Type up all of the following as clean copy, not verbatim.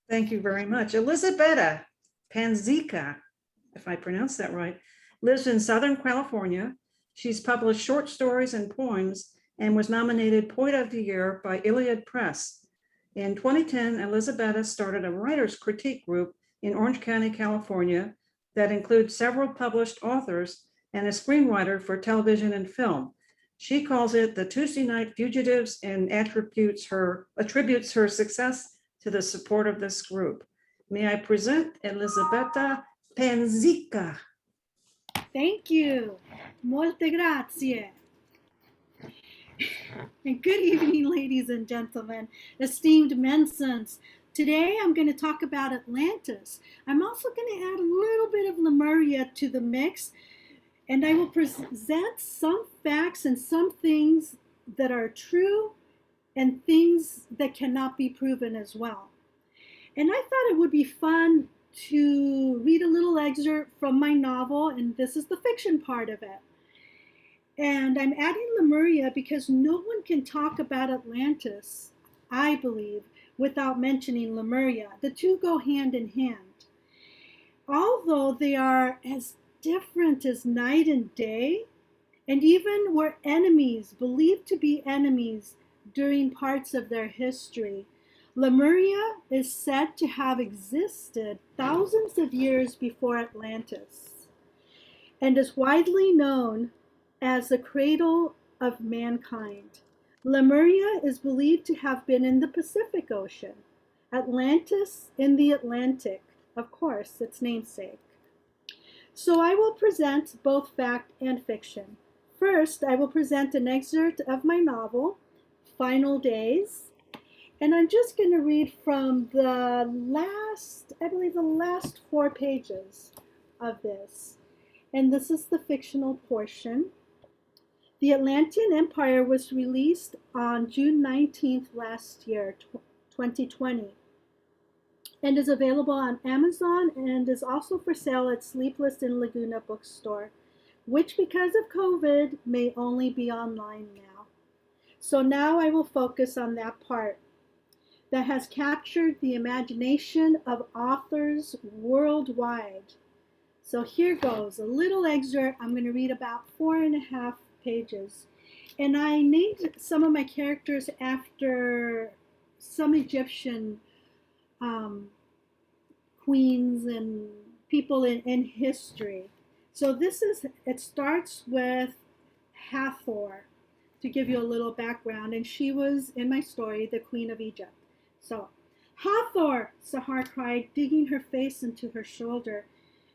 Thank you very much. Elizabetta Panzica, if I pronounced that right, lives in Southern California. She's published short stories and poems and was nominated Poet of the Year by Iliad Press. In 2010, Elisabetta started a writer's critique group in Orange County, California, that includes several published authors and a screenwriter for television and film. She calls it the Tuesday Night Fugitives and attributes her success to the support of this group. May I present Elisabetta Panzica. Thank you. Molte grazie. And good evening, ladies and gentlemen, esteemed mensons. Today I'm going to talk about Atlantis. I'm also going to add a little bit of Lemuria to the mix, and I will present some facts and some things that are true and things that cannot be proven as well. And I thought it would be fun to read a little excerpt from my novel, and this is the fiction part of it. And I'm adding Lemuria because no one can talk about Atlantis, I believe, without mentioning Lemuria. The two go hand in hand. Although they are as different as night and day, and even were enemies, believed to be enemies during parts of their history, Lemuria is said to have existed thousands of years before Atlantis and is widely known as the cradle of mankind. Lemuria is believed to have been in the Pacific Ocean, Atlantis in the Atlantic, of course, its namesake. So I will present both fact and fiction. First, I will present an excerpt of my novel, Final Days, and I'm just going to read from the last 4 pages of this. And this is the fictional portion. The Atlantean Empire was released on June 19th last year, 2020, and is available on Amazon and is also for sale at Sleepless in Laguna bookstore, which because of COVID may only be online now. So now I will focus on that part that has captured the imagination of authors worldwide. So here goes a little excerpt. I'm going to read about 4.5 pages. And I named some of my characters after some Egyptian queens and people in history. So it starts with Hathor, to give you a little background, and she was, in my story, the Queen of Egypt. So, Hathor, Sahar cried, digging her face into her shoulder.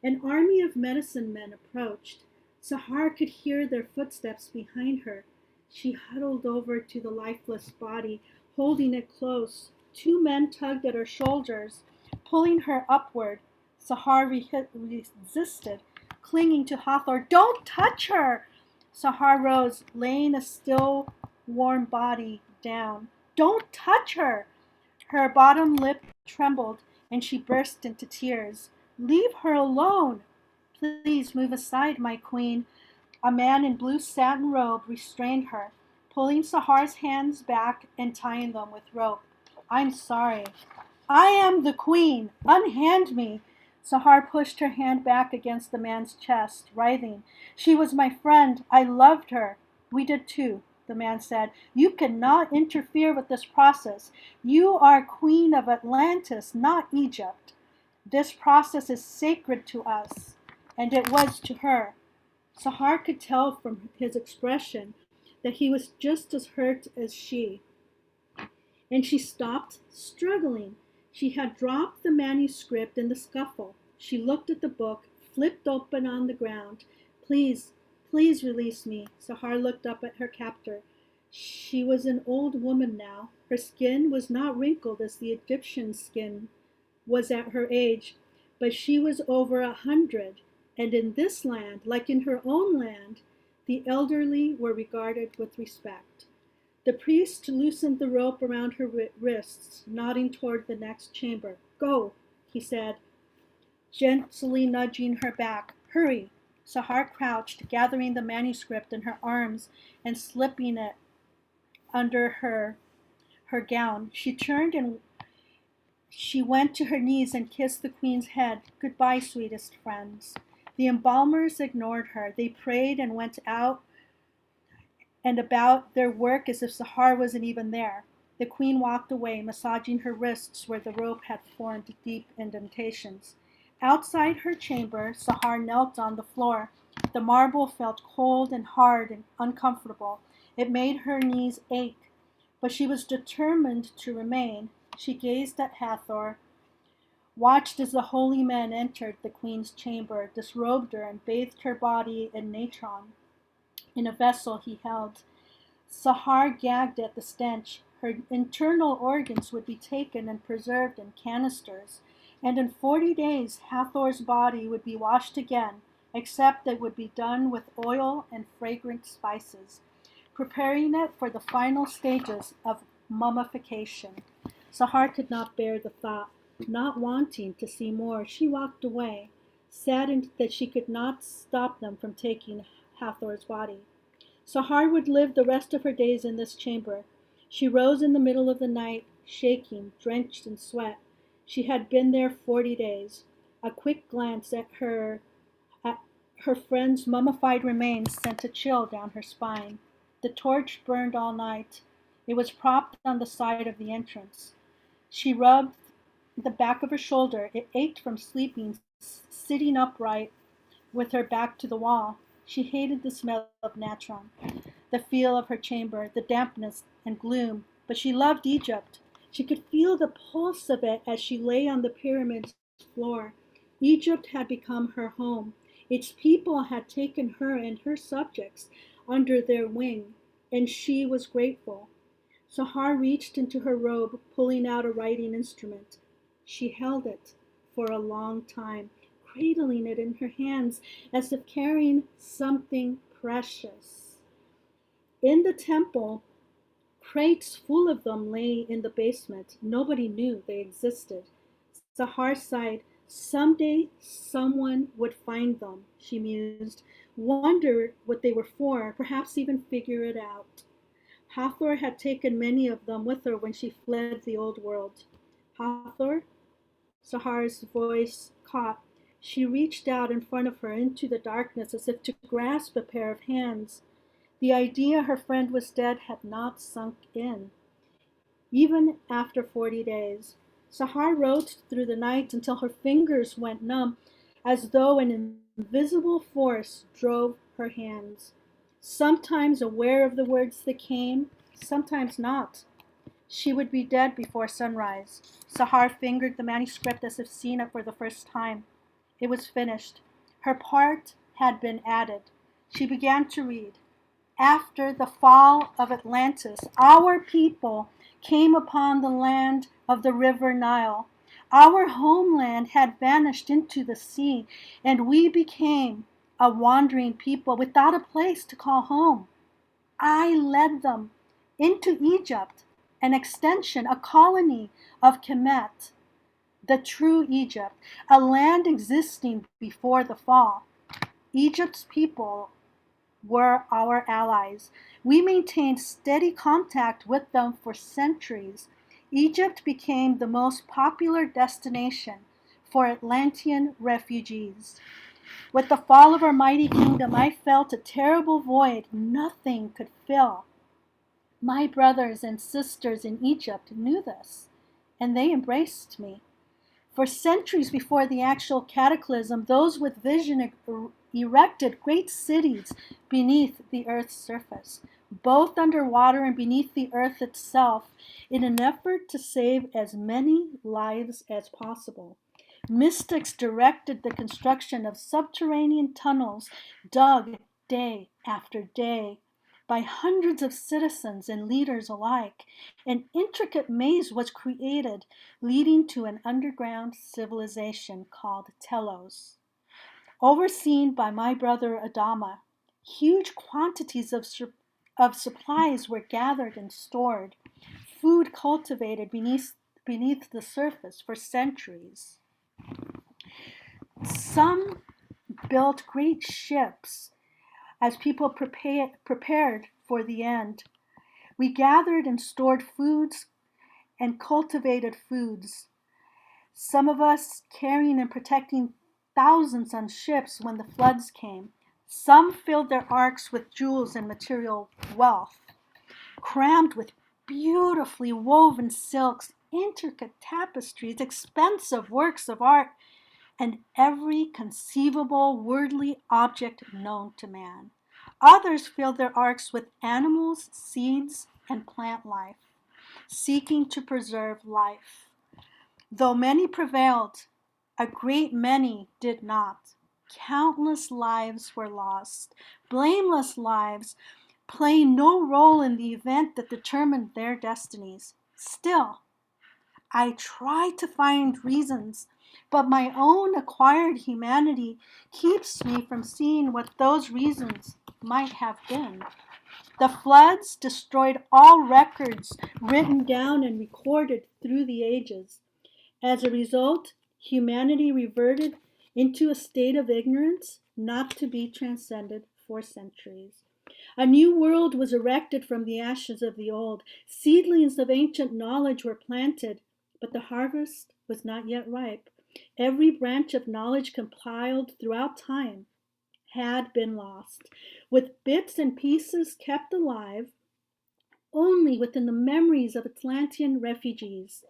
An army of medicine men approached. Sahar could hear their footsteps behind her. She huddled over to the lifeless body, holding it close. 2 men tugged at her shoulders, pulling her upward. Sahar resisted, clinging to Hathor. Don't touch her! Sahar rose, laying a still, warm body down. Don't touch her! Her bottom lip trembled, and she burst into tears. Leave her alone! Please move aside, my queen. A man in blue satin robe restrained her, pulling Sahar's hands back and tying them with rope. I'm sorry. I am the queen. Unhand me. Sahar pushed her hand back against the man's chest, writhing. She was my friend. I loved her. We did too, the man said. You cannot interfere with this process. You are queen of Atlantis, not Egypt. This process is sacred to us, and it was to her. Sahar could tell from his expression that he was just as hurt as she. And she stopped, struggling. She had dropped the manuscript in the scuffle. She looked at the book, flipped open on the ground. Please, please release me. Sahar looked up at her captor. She was an old woman now. Her skin was not wrinkled as the Egyptian skin was at her age, but she was over 100, and in this land, like in her own land, the elderly were regarded with respect. The priest loosened the rope around her wrists, nodding toward the next chamber. Go, he said, gently nudging her back. Hurry. Sahar crouched, gathering the manuscript in her arms and slipping it under her gown. She turned She went to her knees and kissed the queen's head. Goodbye, sweetest friends. The embalmers ignored her. They prayed and went out and about their work as if Sahar wasn't even there. The queen walked away, massaging her wrists where the rope had formed deep indentations. Outside her chamber, Sahar knelt on the floor. The marble felt cold and hard and uncomfortable. It made her knees ache, but she was determined to remain. She gazed at Hathor, watched as the holy men entered the queen's chamber, disrobed her, and bathed her body in natron in a vessel he held. Sahar gagged at the stench. Her internal organs would be taken and preserved in canisters, and in 40 days Hathor's body would be washed again, except it would be done with oil and fragrant spices, preparing it for the final stages of mummification. Sahar could not bear the thought. Not wanting to see more, she walked away, saddened that she could not stop them from taking Hathor's body. Sahar would live the rest of her days in this chamber. She rose in the middle of the night, shaking, drenched in sweat. She had been there 40 days. A quick glance at her friend's mummified remains sent a chill down her spine. The torch burned all night. It was propped on the side of the entrance. She rubbed the back of her shoulder. It ached from sleeping, sitting upright with her back to the wall. She hated the smell of natron, the feel of her chamber, the dampness and gloom, but she loved Egypt. She could feel the pulse of it as she lay on the pyramid's floor. Egypt had become her home. Its people had taken her and her subjects under their wing, and she was grateful. Sahar reached into her robe, pulling out a writing instrument. She held it for a long time, cradling it in her hands as if carrying something precious. In the temple, crates full of them lay in the basement. Nobody knew they existed. Sahar sighed. Someday someone would find them, she mused, wonder what they were for, perhaps even figure it out. Hathor had taken many of them with her when she fled the old world. Hathor? Sahar's voice caught. She reached out in front of her into the darkness as if to grasp a pair of hands. The idea her friend was dead had not sunk in, even after 40 days. Sahar wrote through the night until her fingers went numb, as though an invisible force drove her hands. Sometimes aware of the words that came, sometimes not. She would be dead before sunrise. Sahar fingered the manuscript as if seeing it for the first time. It was finished. Her part had been added. She began to read. After the fall of Atlantis, our people came upon the land of the river Nile. Our homeland had vanished into the sea, and we became a wandering people without a place to call home. I led them into Egypt, an extension, a colony of Kemet, the true Egypt, a land existing before the fall. Egypt's people were our allies. We maintained steady contact with them for centuries. Egypt became the most popular destination for Atlantean refugees. With the fall of our mighty kingdom, I felt a terrible void nothing could fill. My brothers and sisters in Egypt knew this, and they embraced me. For centuries before the actual cataclysm, those with vision erected great cities beneath the earth's surface, both underwater and beneath the earth itself, in an effort to save as many lives as possible. Mystics directed the construction of subterranean tunnels dug day after day by hundreds of citizens and leaders alike. An intricate maze was created, leading to an underground civilization called Telos. Overseen by my brother Adama, huge quantities of supplies were gathered and stored, food cultivated beneath the surface for centuries. Some built great ships as people prepared for the end. We gathered and stored foods and cultivated foods. Some of us carrying and protecting thousands on ships when the floods came. Some filled their arks with jewels and material wealth, crammed with beautifully woven silks, intricate tapestries, expensive works of art, and every conceivable worldly object known to man. Others filled their arks with animals, seeds, and plant life, seeking to preserve life. Though many prevailed, a great many did not. Countless lives were lost, blameless lives, playing no role in the event that determined their destinies. Still, I try to find reasons, but my own acquired humanity keeps me from seeing what those reasons might have been. The floods destroyed all records written down and recorded through the ages. As a result, humanity reverted into a state of ignorance not to be transcended for centuries. A new world was erected from the ashes of the old. Seedlings of ancient knowledge were planted, but the harvest was not yet ripe. Every branch of knowledge compiled throughout time had been lost, with bits and pieces kept alive only within the memories of Atlantean refugees.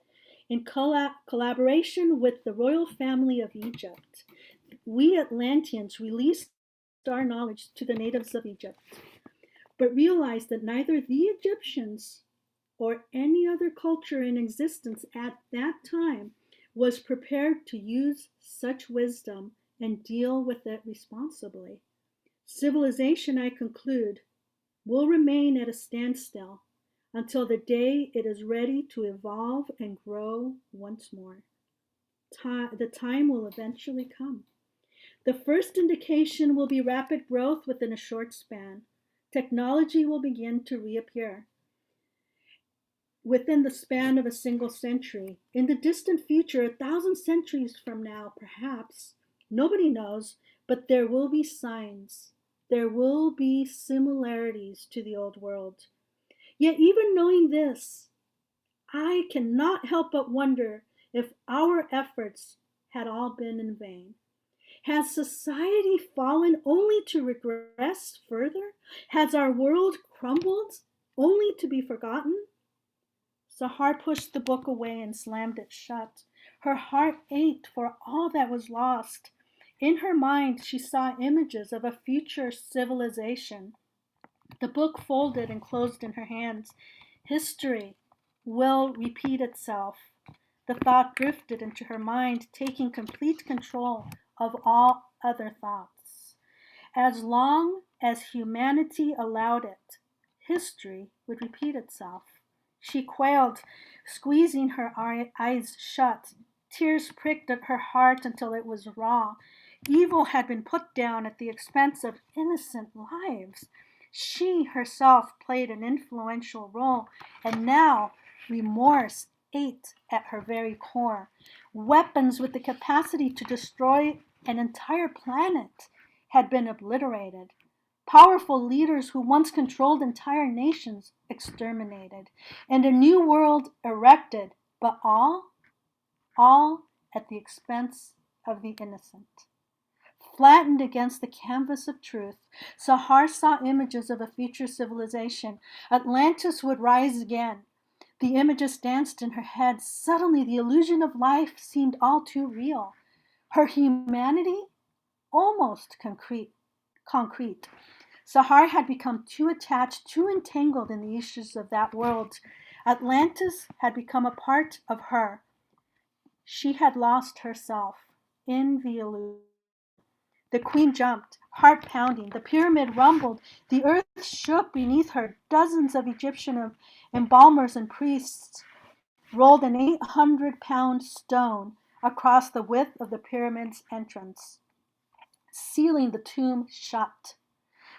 In collaboration with the royal family of Egypt, we Atlanteans released our knowledge to the natives of Egypt, but realized that neither the Egyptians or any other culture in existence at that time was prepared to use such wisdom and deal with it responsibly. Civilization, I conclude, will remain at a standstill until the day it is ready to evolve and grow once more. The time will eventually come. The first indication will be rapid growth within a short span. Technology will begin to reappear within the span of a single century. In the distant future, 1,000 centuries from now, perhaps, nobody knows, but there will be signs. There will be similarities to the old world. Yet, even knowing this, I cannot help but wonder if our efforts had all been in vain. Has society fallen only to regress further? Has our world crumbled only to be forgotten? Sahar pushed the book away and slammed it shut. Her heart ached for all that was lost. In her mind, she saw images of a future civilization. The book folded and closed in her hands. History will repeat itself. The thought drifted into her mind, taking complete control of all other thoughts. As long as humanity allowed it, history would repeat itself. She quailed, squeezing her eyes shut. Tears pricked at her heart until it was raw. Evil had been put down at the expense of innocent lives. She herself played an influential role, and now remorse ate at her very core. Weapons with the capacity to destroy an entire planet had been obliterated. Powerful leaders who once controlled entire nations exterminated, and a new world erected, but all at the expense of the innocent. Flattened against the canvas of truth, Sahar saw images of a future civilization. Atlantis would rise again. The images danced in her head. Suddenly, the illusion of life seemed all too real. Her humanity almost concrete. Sahar had become too attached, too entangled in the issues of that world. Atlantis had become a part of her. She had lost herself in the illusion. The queen jumped, heart pounding. The pyramid rumbled. The earth shook beneath her. Dozens of Egyptian embalmers and priests rolled an 800-pound stone across the width of the pyramid's entrance, sealing the tomb shut.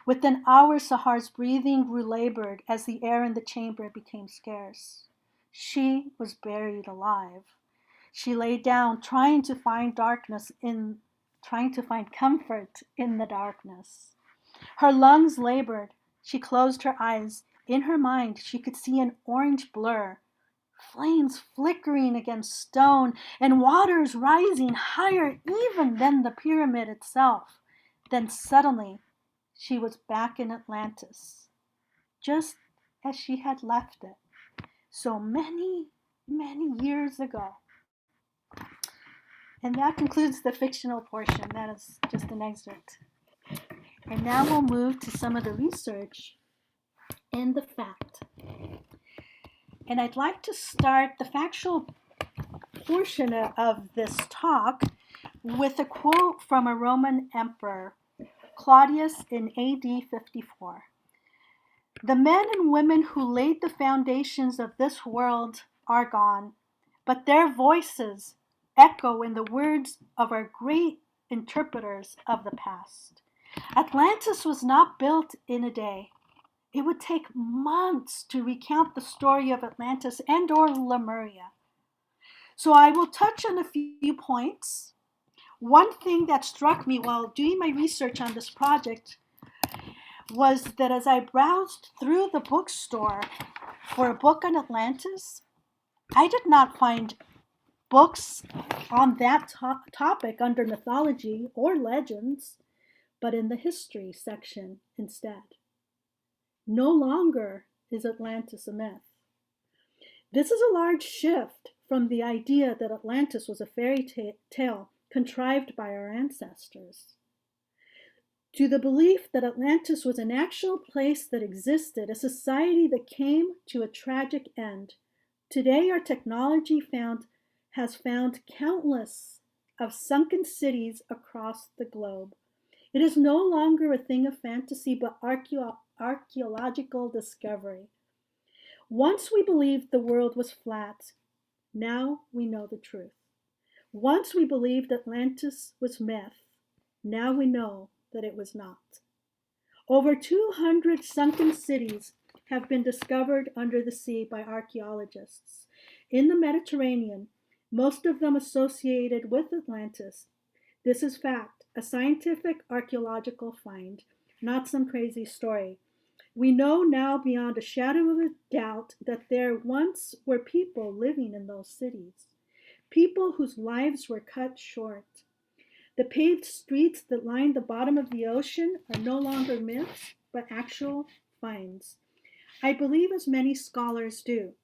Within hours, Sahar's breathing grew labored as the air in the chamber became scarce. She was buried alive. She lay down, trying to find comfort in the darkness. Her lungs labored. She closed her eyes. In her mind, she could see an orange blur flames flickering against stone, and waters rising higher even than the pyramid itself. Then suddenly, she was back in Atlantis, just as she had left it so many, many years ago. And that concludes the fictional portion. That is just an excerpt. And now we'll move to some of the research and the fact. And I'd like to start the factual portion of this talk with a quote from a Roman emperor, Claudius, in AD 54. The men and women who laid the foundations of this world are gone, but their voices echo in the words of our great interpreters of the past. Atlantis was not built in a day. It would take months to recount the story of Atlantis and or Lemuria. So I will touch on a few points. One thing that struck me while doing my research on this project was that as I browsed through the bookstore for a book on Atlantis, I did not find books on that topic under mythology or legends, but in the history section instead. No longer is Atlantis a myth. This is a large shift from the idea that Atlantis was a fairy tale contrived by our ancestors, to the belief that Atlantis was an actual place that existed, a society that came to a tragic end. Today, our technology has found countless of sunken cities across the globe. It is no longer a thing of fantasy, but archaeological discovery. Once we believed the world was flat, now we know the truth. Once we believed Atlantis was myth, now we know that it was not. Over 200 sunken cities have been discovered under the sea by archaeologists in the Mediterranean, most of them associated with Atlantis. This is fact, a scientific archaeological find, not some crazy story. We know now beyond a shadow of a doubt that there once were people living in those cities, people whose lives were cut short. The paved streets that line the bottom of the ocean are no longer myths, but actual finds. I believe, as many scholars do,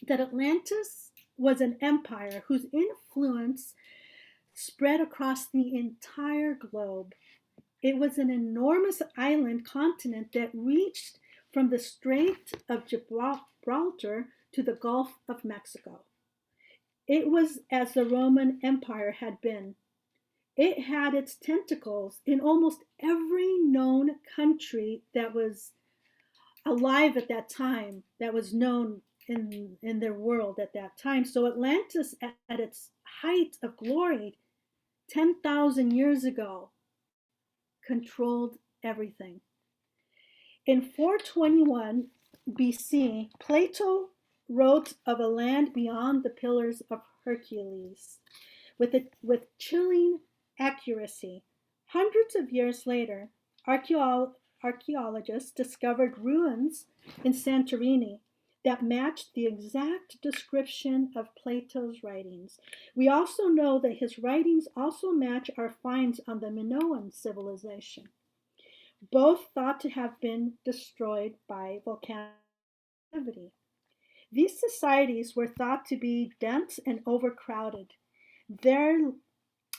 that Atlantis was an empire whose influence spread across the entire globe. It was an enormous island continent that reached from the Strait of Gibraltar to the Gulf of Mexico. It was as the Roman Empire had been. It had its tentacles in almost every known country that was alive at that time, that was known in their world at that time. So Atlantis, at its height of glory, 10,000 years ago, controlled everything. In 421 BC, Plato wrote of a land beyond the Pillars of Hercules with chilling accuracy. Hundreds of years later, archaeologists discovered ruins in Santorini that matched the exact description of Plato's writings. We also know that his writings also match our finds on the Minoan civilization, both thought to have been destroyed by volcanic activity. These societies were thought to be dense and overcrowded, their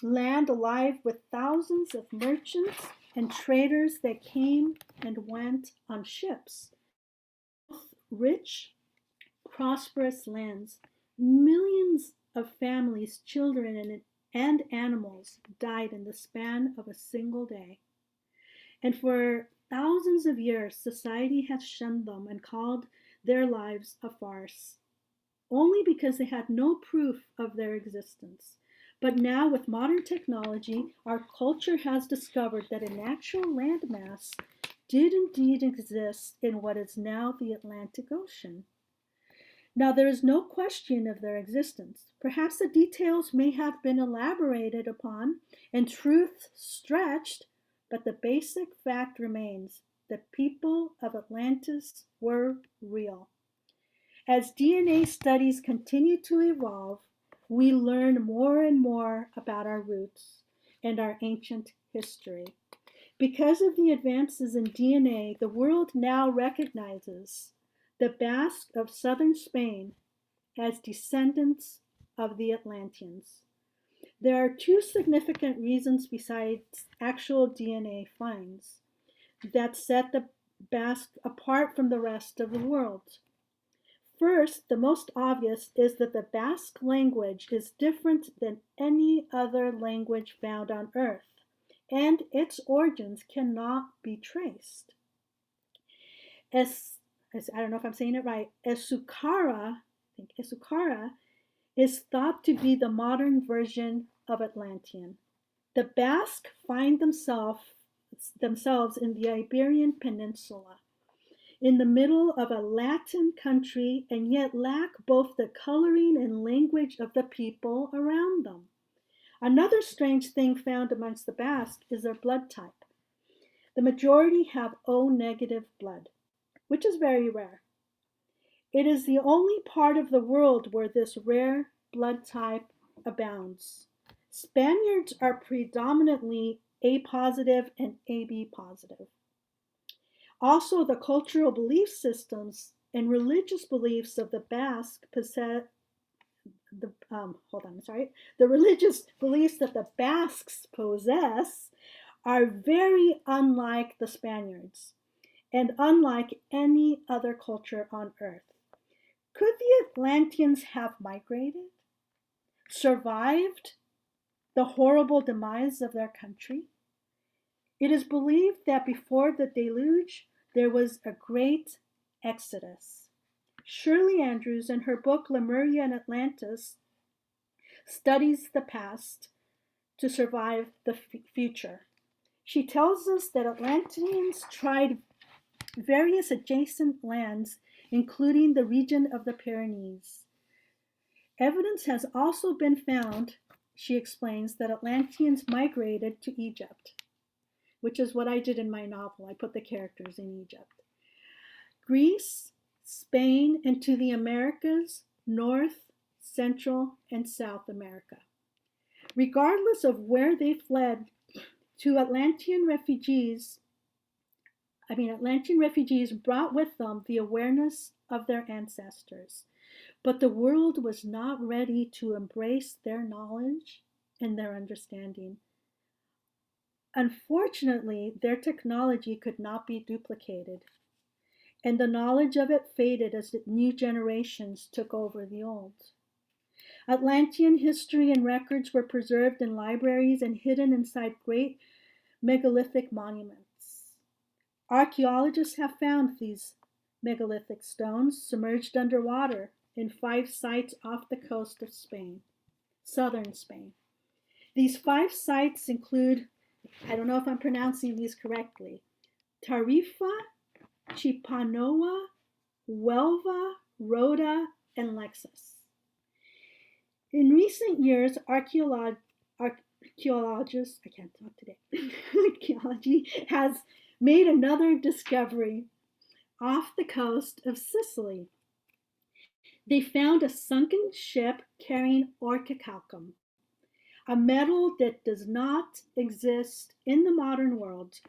land alive with thousands of merchants and traders that came and went on ships. Rich, prosperous lands, millions of families, children, and animals died in the span of a single day. And for thousands of years, society has shunned them and called their lives a farce, only because they had no proof of their existence. But now, with modern technology, our culture has discovered that a natural landmass did indeed exist in what is now the Atlantic Ocean. Now, there is no question of their existence. Perhaps the details may have been elaborated upon and truth stretched, but the basic fact remains: the people of Atlantis were real. As DNA studies continue to evolve, we learn more and more about our roots and our ancient history. Because of the advances in DNA, the world now recognizes the Basque of southern Spain as descendants of the Atlanteans. There are two significant reasons besides actual DNA finds that set the Basque apart from the rest of the world. First, the most obvious is that the Basque language is different than any other language found on Earth, and its origins cannot be traced. I don't know if I'm saying it right, Esukara, is thought to be the modern version of Atlantean. The Basque find themselves in the Iberian Peninsula, in the middle of a Latin country, and yet lack both the coloring and language of the people around them. Another strange thing found amongst the Basque is their blood type. The majority have O negative blood, which is very rare. It is the only part of the world where this rare blood type abounds. Spaniards are predominantly A positive and AB positive. Also, the cultural belief systems and religious beliefs of the Basque the religious beliefs that the Basques possess are very unlike the Spaniards and unlike any other culture on Earth. Could the Atlanteans have migrated, survived the horrible demise of their country? It is believed that before the deluge, there was a great exodus. Shirley Andrews, in her book Lemuria and Atlantis, studies the past to survive the future. She tells us that Atlanteans tried various adjacent lands, including the region of the Pyrenees. Evidence has also been found, she explains, that Atlanteans migrated to Egypt, which is what I did in my novel. I put the characters in Egypt, Greece, Spain, and to the Americas, North, Central, and South America. Regardless of where they fled to, Atlantean refugees brought with them the awareness of their ancestors. But the world was not ready to embrace their knowledge and their understanding. Unfortunately, their technology could not be duplicated, and the knowledge of it faded as the new generations took over the old. Atlantean history and records were preserved in libraries and hidden inside great megalithic monuments. Archaeologists have found these megalithic stones submerged underwater in 5 sites off the coast of Spain, southern Spain. These 5 sites include, I don't know if I'm pronouncing these correctly, Tarifa, Chipanoa, Huelva, Rota, and Lexus. In recent years, archaeologists, I can't talk today, archaeology has made another discovery off the coast of Sicily. They found a sunken ship carrying orichalcum, a metal that does not exist in the modern world,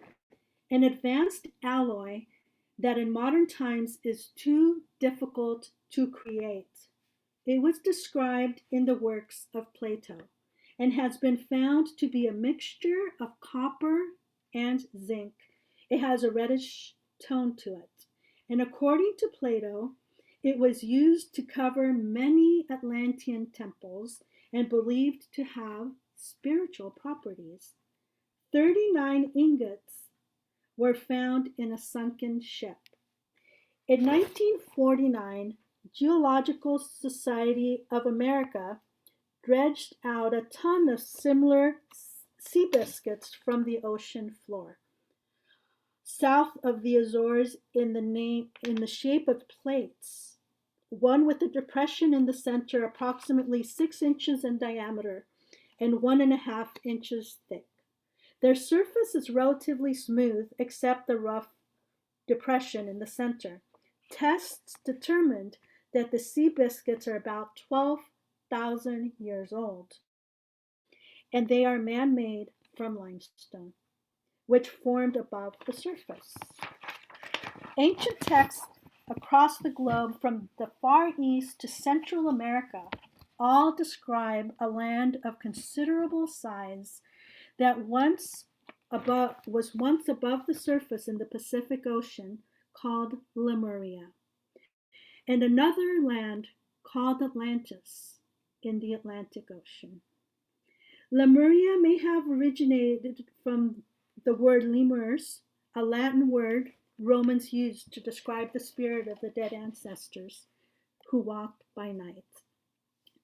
an advanced alloy that in modern times is too difficult to create. It was described in the works of Plato and has been found to be a mixture of copper and zinc. It has a reddish tone to it. And according to Plato, it was used to cover many Atlantean temples and believed to have spiritual properties. 39 ingots were found in a sunken ship. In 1949, Geological Society of America dredged out a ton of similar sea biscuits from the ocean floor, south of the Azores in the shape of plates, one with a depression in the center approximately 6 inches in diameter and 1.5 inches thick. Their surface is relatively smooth except the rough depression in the center. Tests determined that the sea biscuits are about 12,000 years old, and they are man-made from limestone, which formed above the surface. Ancient texts across the globe from the Far East to Central America all describe a land of considerable size that was once above the surface in the Pacific Ocean called Lemuria, and another land called Atlantis in the Atlantic Ocean. Lemuria may have originated from the word lemurs, a Latin word Romans used to describe the spirit of the dead ancestors who walked by night.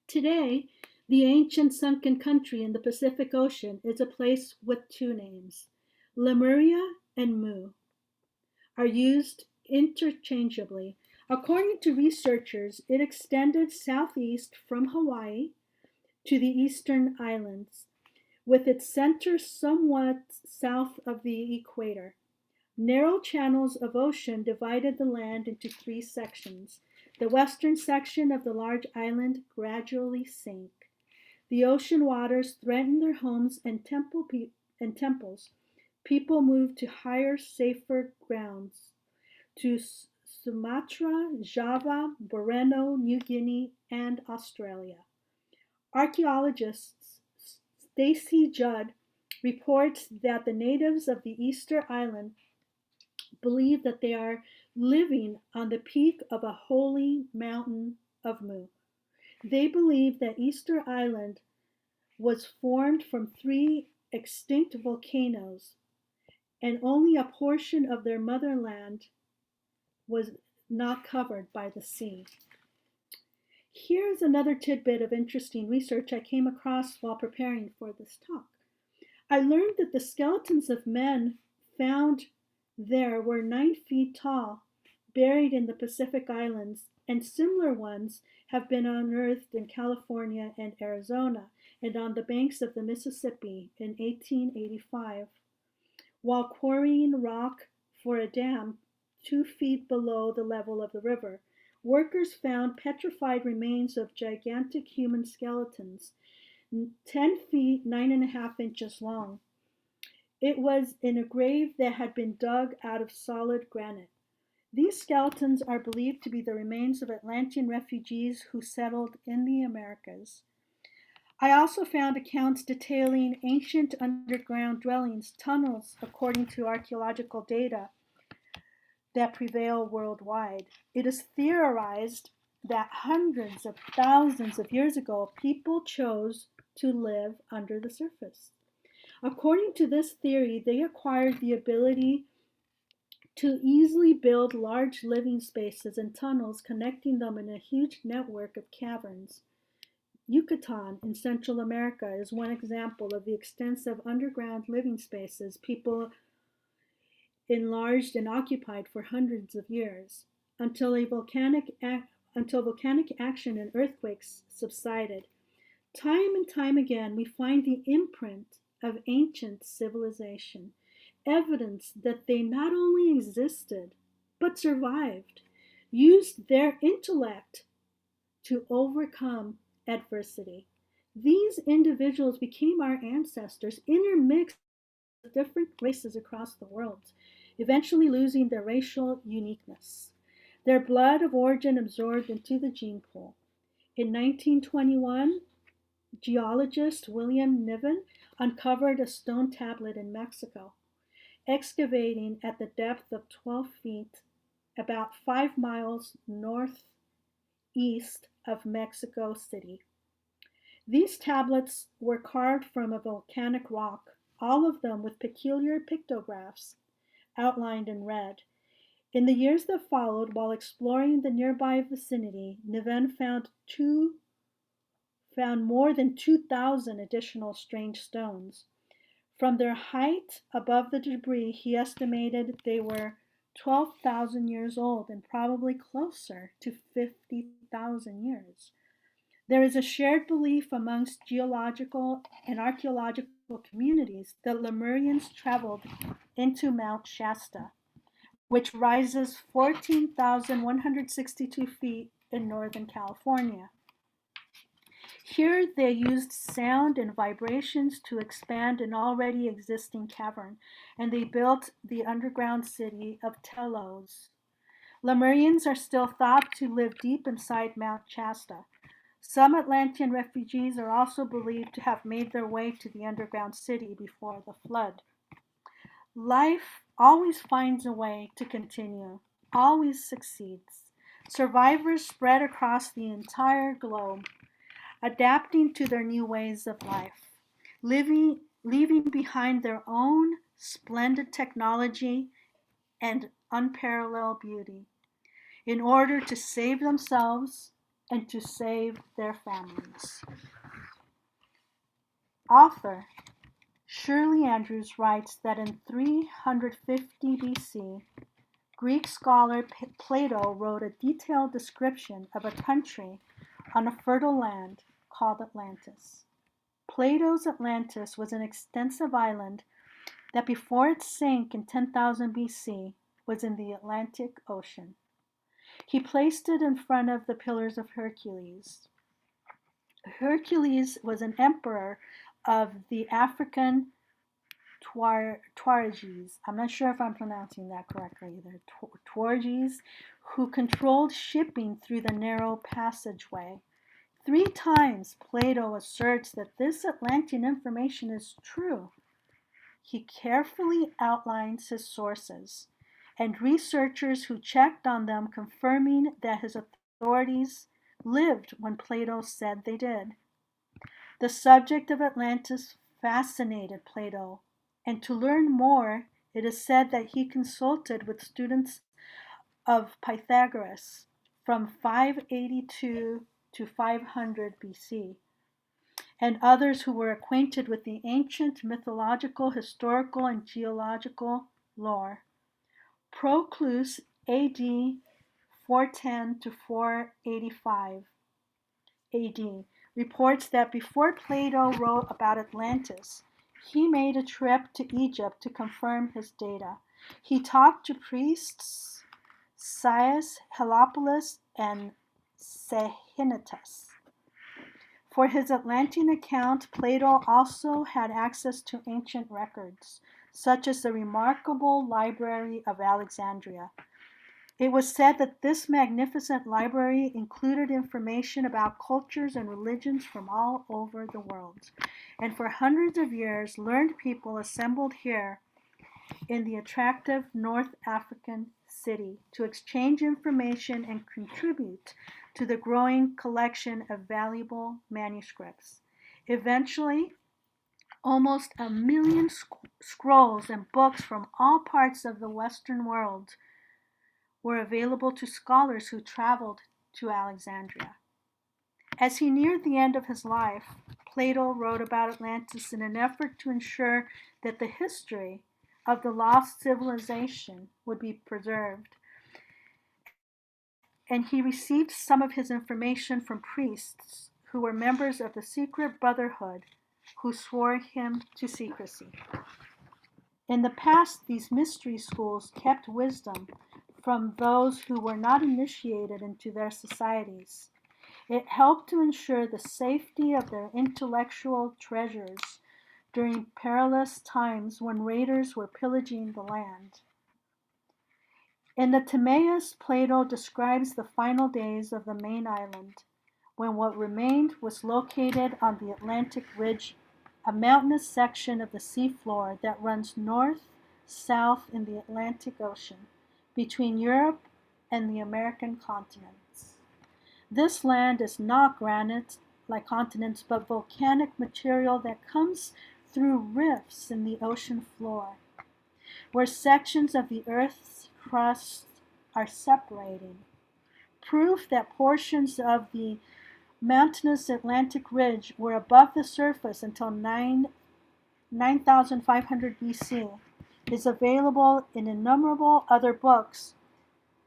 Today, the ancient sunken country in the Pacific Ocean is a place with two names. Lemuria and Mu are used interchangeably. According to researchers, it extended southeast from Hawaii to the eastern islands, with its center somewhat south of the equator. Narrow channels of ocean divided the land into three sections. The western section of the large island gradually sank. The ocean waters threatened their homes and temples. People moved to higher, safer grounds, to Sumatra, Java, Borneo, New Guinea, and Australia. Archaeologists Stacy Judd reports that the natives of the Easter Island believe that they are living on the peak of a holy mountain of Mu. They believe that Easter Island was formed from three extinct volcanoes, and only a portion of their motherland was not covered by the sea. Here's another tidbit of interesting research I came across while preparing for this talk. I learned that the skeletons of men found there were 9 feet tall, buried in the Pacific Islands, and similar ones have been unearthed in California and Arizona and on the banks of the Mississippi in 1885. While quarrying rock for a dam 2 feet below the level of the river, workers found petrified remains of gigantic human skeletons, 10 feet 9.5 inches long. It was in a grave that had been dug out of solid granite. These skeletons are believed to be the remains of Atlantean refugees who settled in the Americas. I also found accounts detailing ancient underground dwellings, tunnels, according to archaeological data that prevail worldwide. It is theorized that hundreds of thousands of years ago, people chose to live under the surface. According to this theory, they acquired the ability to easily build large living spaces and tunnels, connecting them in a huge network of caverns. Yucatan in Central America is one example of the extensive underground living spaces people enlarged and occupied for hundreds of years until volcanic action and earthquakes subsided. Time and time again, we find the imprint of ancient civilization, evidence that they not only existed but survived, used their intellect to overcome adversity. These individuals became our ancestors, intermixed with different races across the world, eventually losing their racial uniqueness. Their blood of origin absorbed into the gene pool. In 1921, geologist William Niven uncovered a stone tablet in Mexico, excavating at the depth of 12 feet, about 5 miles northeast of Mexico City. These tablets were carved from a volcanic rock, all of them with peculiar pictographs outlined in red. In the years that followed, while exploring the nearby vicinity, Niven found more than 2,000 additional strange stones. From their height above the debris, he estimated they were 12,000 years old and probably closer to 50,000 years. There is a shared belief amongst geological and archaeological communities that Lemurians traveled into Mount Shasta, which rises 14,162 feet in Northern California. Here they used sound and vibrations to expand an already existing cavern, and they built the underground city of Telos. Lemurians are still thought to live deep inside Mount Shasta. Some Atlantean refugees are also believed to have made their way to the underground city before the flood. Life always finds a way to continue, always succeeds. Survivors spread across the entire globe, adapting to their new ways of life, leaving behind their own splendid technology and unparalleled beauty in order to save themselves and to save their families. Author Shirley Andrews writes that in 350 BC, Greek scholar Plato wrote a detailed description of a country on a fertile land called Atlantis. Plato's Atlantis was an extensive island that before it sank in 10,000 BC was in the Atlantic Ocean. He placed it in front of the Pillars of Hercules. Hercules was an emperor of the African Tuaregs. I'm not sure if I'm pronouncing that correctly either. Tuaregs, who controlled shipping through the narrow passageway. 3 times Plato asserts that this Atlantean information is true. He carefully outlines his sources, and researchers who checked on them confirming that his authorities lived when Plato said they did. The subject of Atlantis fascinated Plato, and to learn more, it is said that he consulted with students of Pythagoras from 582 to 500 BC, and others who were acquainted with the ancient mythological, historical, and geological lore. Proclus, AD 410 to 485 AD, reports that before Plato wrote about Atlantis, he made a trip to Egypt to confirm his data. He talked to priests Caius, Heliopolis, and Sehinnetus. For his Atlantean account, Plato also had access to ancient records, such as the remarkable Library of Alexandria. It was said that this magnificent library included information about cultures and religions from all over the world. And for hundreds of years, learned people assembled here in the attractive North African city to exchange information and contribute to the growing collection of valuable manuscripts. Eventually, almost 1,000,000 scrolls and books from all parts of the Western world were available to scholars who traveled to Alexandria. As he neared the end of his life, Plato wrote about Atlantis in an effort to ensure that the history of the lost civilization would be preserved. And he received some of his information from priests who were members of the secret brotherhood who swore him to secrecy. In the past, these mystery schools kept wisdom from those who were not initiated into their societies. It helped to ensure the safety of their intellectual treasures during perilous times when raiders were pillaging the land. In the Timaeus, Plato describes the final days of the main island, when what remained was located on the Atlantic Ridge, a mountainous section of the seafloor that runs north-south in the Atlantic Ocean, between Europe and the American continents. This land is not granite like continents, but volcanic material that comes through rifts in the ocean floor, where sections of the Earth's crust are separating. Proof that portions of the mountainous Atlantic Ridge were above the surface until 9,500 BC is available in innumerable other books,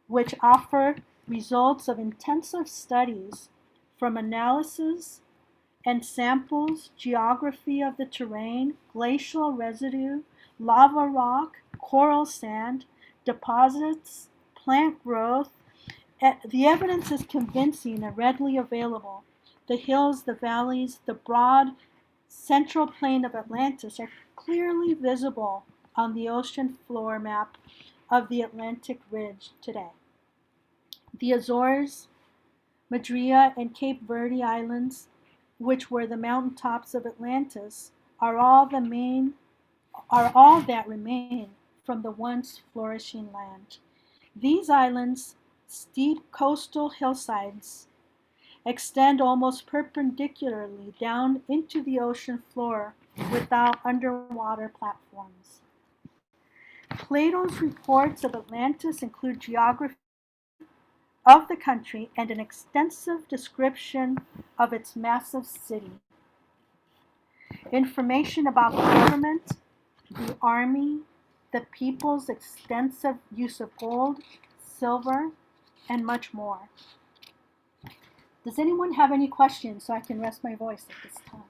which offer results of intensive studies from analysis and samples, geography of the terrain, glacial residue, lava rock, coral sand, deposits, plant growth, The evidence is convincing and readily available. The hills, the valleys, the broad central plain of Atlantis are clearly visible on the ocean floor map of the Atlantic Ridge today. The Azores, Madria, and Cape Verde Islands, which were the mountaintops of Atlantis, are all that remain from the once flourishing land. These islands, steep coastal hillsides, extend almost perpendicularly down into the ocean floor without underwater platforms. Plato's reports of Atlantis include geography of the country and an extensive description of its massive city. Information about the government, the army, the people's extensive use of gold, silver, and much more. Does anyone have any questions so I can rest my voice at this time?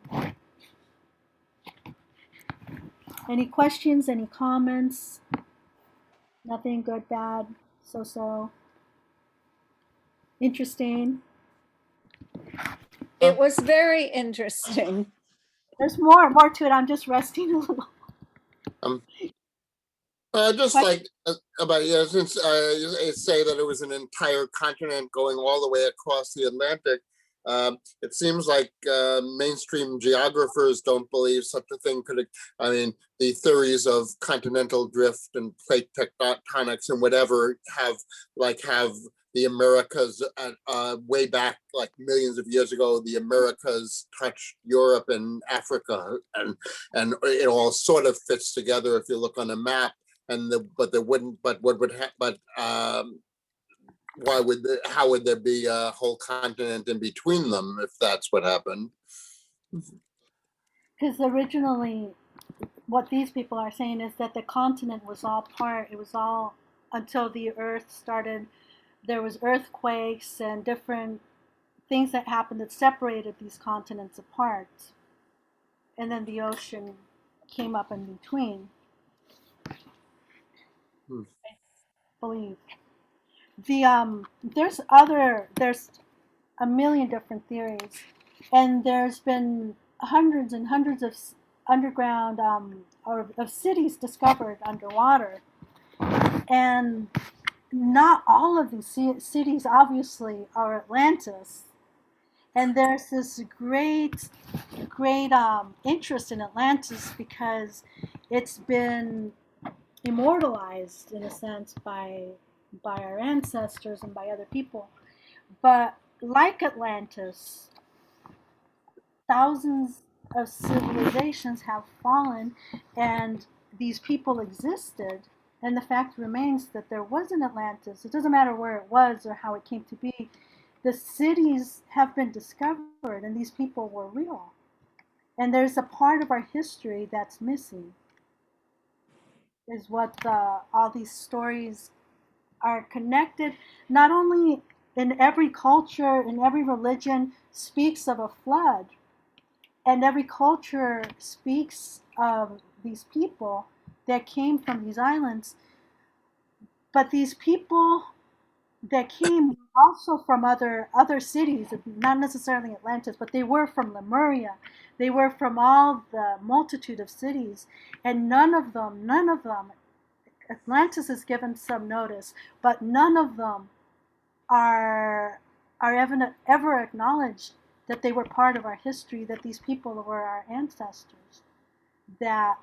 Any questions, any comments? Nothing, good, bad, so-so. Interesting. It was very interesting. There's more to it. I'm just resting a little. Just like about since you say that it was an entire continent going all the way across the Atlantic, it seems like mainstream geographers don't believe such a thing could. I mean, the theories of continental drift and plate tectonics and whatever have the Americas way back, like millions of years ago. The Americas touched Europe and Africa, and it all sort of fits together if you look on a map. How would there be a whole continent in between them if that's what happened? Because originally, what these people are saying is that the continent was all until the earth started, there was earthquakes and different things that happened that separated these continents apart. And then the ocean came up in between. I believe. There's a million different theories, and there's been hundreds and hundreds of underground or of cities discovered underwater, and not all of these cities obviously are Atlantis. And there's this great interest in Atlantis because it's been immortalized in a sense by our ancestors and by other people. But like Atlantis, thousands of civilizations have fallen, and these people existed, and the fact remains that there was an Atlantis. It doesn't matter where it was or how it came to be. The cities have been discovered, and these people were real. And there's a part of our history that's missing, is what all these stories are connected. Not only in every culture, in every religion speaks of a flood, and every culture speaks of these people that came from these islands, but these people that came also from other cities, not necessarily Atlantis, but they were from Lemuria. They were from all the multitude of cities, and none of them, Atlantis is given some notice, but none of them are ever acknowledged that they were part of our history, that these people were our ancestors, that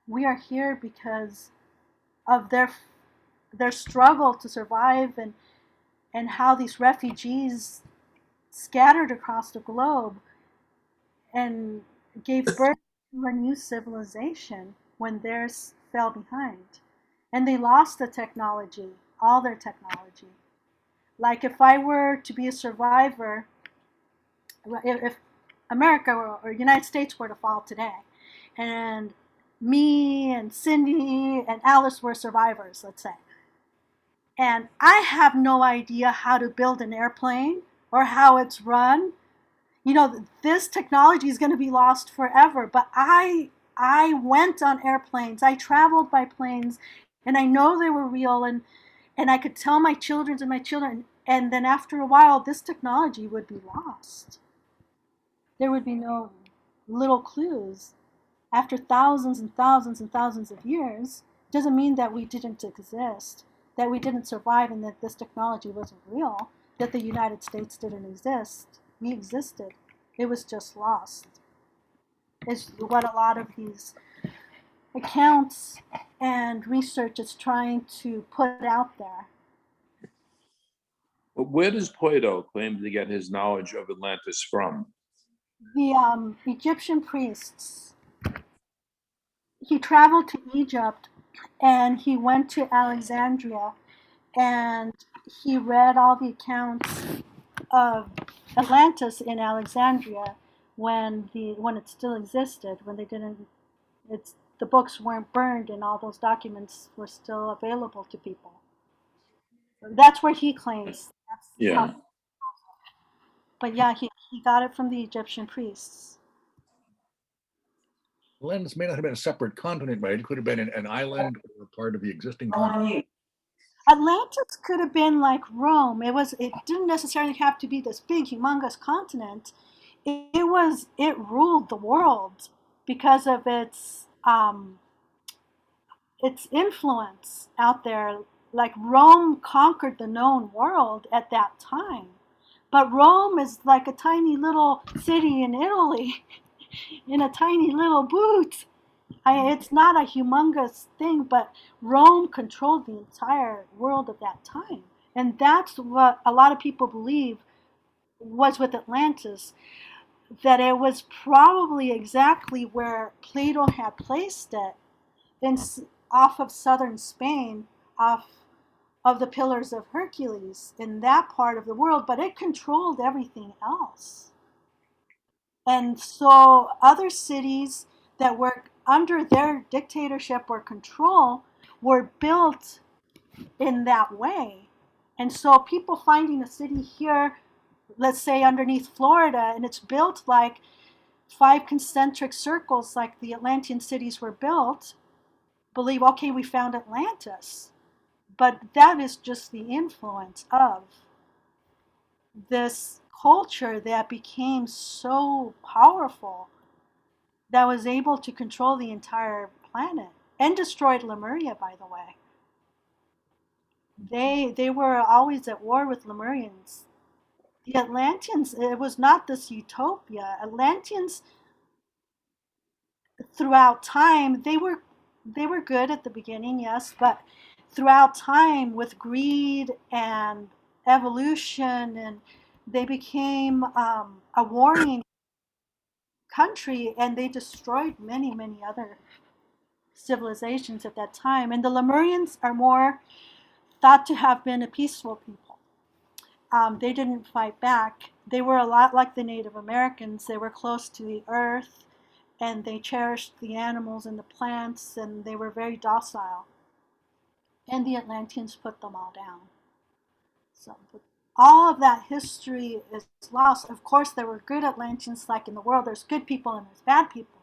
we are here because of their struggle to survive, and how these refugees scattered across the globe and gave birth to a new civilization when theirs fell behind. And they lost the technology, all their technology. Like if I were to be a survivor, if America or United States were to fall today, and me and Cindy and Alice were survivors, let's say, and I have no idea how to build an airplane or how it's run, this technology is going to be lost forever. But I went on airplanes, I traveled by planes, and I know they were real, and I could tell my children And then after a while, this technology would be lost. There would be no little clues. After thousands and thousands and thousands of years, doesn't mean that we didn't exist, that we didn't survive, and that this technology wasn't real, that the United States didn't exist. We existed. It was just lost. Is what a lot of these accounts and research is trying to put out there. But where does Plato claim to get his knowledge of Atlantis from? The Egyptian priests, he traveled to Egypt and he went to Alexandria and he read all the accounts of Atlantis in Alexandria when it still existed, when they didn't, the books weren't burned and all those documents were still available to people. That's where he claims. Yeah. But yeah, he got it from the Egyptian priests. Atlantis may not have been a separate continent, but it could have been an island or part of the existing continent. Atlantis could have been like Rome. It didn't necessarily have to be this big, humongous continent. It ruled the world because of its influence out there. Like Rome conquered the known world at that time. But Rome is like a tiny little city in Italy in a tiny little boot. It's not a humongous thing, but Rome controlled the entire world at that time. And that's what a lot of people believe was with Atlantis, that it was probably exactly where Plato had placed it, off of southern Spain, off of the Pillars of Hercules, in that part of the world, but it controlled everything else. And so other cities that were under their dictatorship or control were built in that way. And so people finding a city here, let's say underneath Florida, and it's built like 5 concentric circles like the Atlantean cities were built, believe, okay, we found Atlantis. But that is just the influence of this culture that became so powerful, that was able to control the entire planet and destroyed Lemuria, by the way. They were always at war with Lemurians. The Atlanteans, it was not this utopia. Atlanteans, throughout time, they were good at the beginning, yes, but throughout time, with greed and evolution, and they became a warring country, and they destroyed many, many other civilizations at that time. And the Lemurians are more thought to have been a peaceful people. They didn't fight back. They were a lot like the Native Americans. They were close to the earth, and they cherished the animals and the plants, and they were very docile. And the Atlanteans put them all down. So all of that history is lost. Of course, there were good Atlanteans, like in the world, there's good people and there's bad people.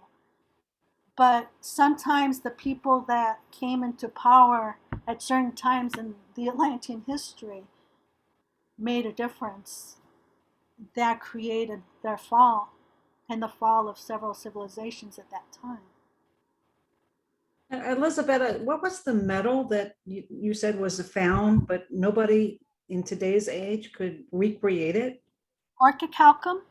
But sometimes the people that came into power at certain times in the Atlantean history made a difference that created their fall and the fall of several civilizations at that time. Elisabetta, what was the metal that you said was found, but nobody in today's age could recreate it? Orchichalcum.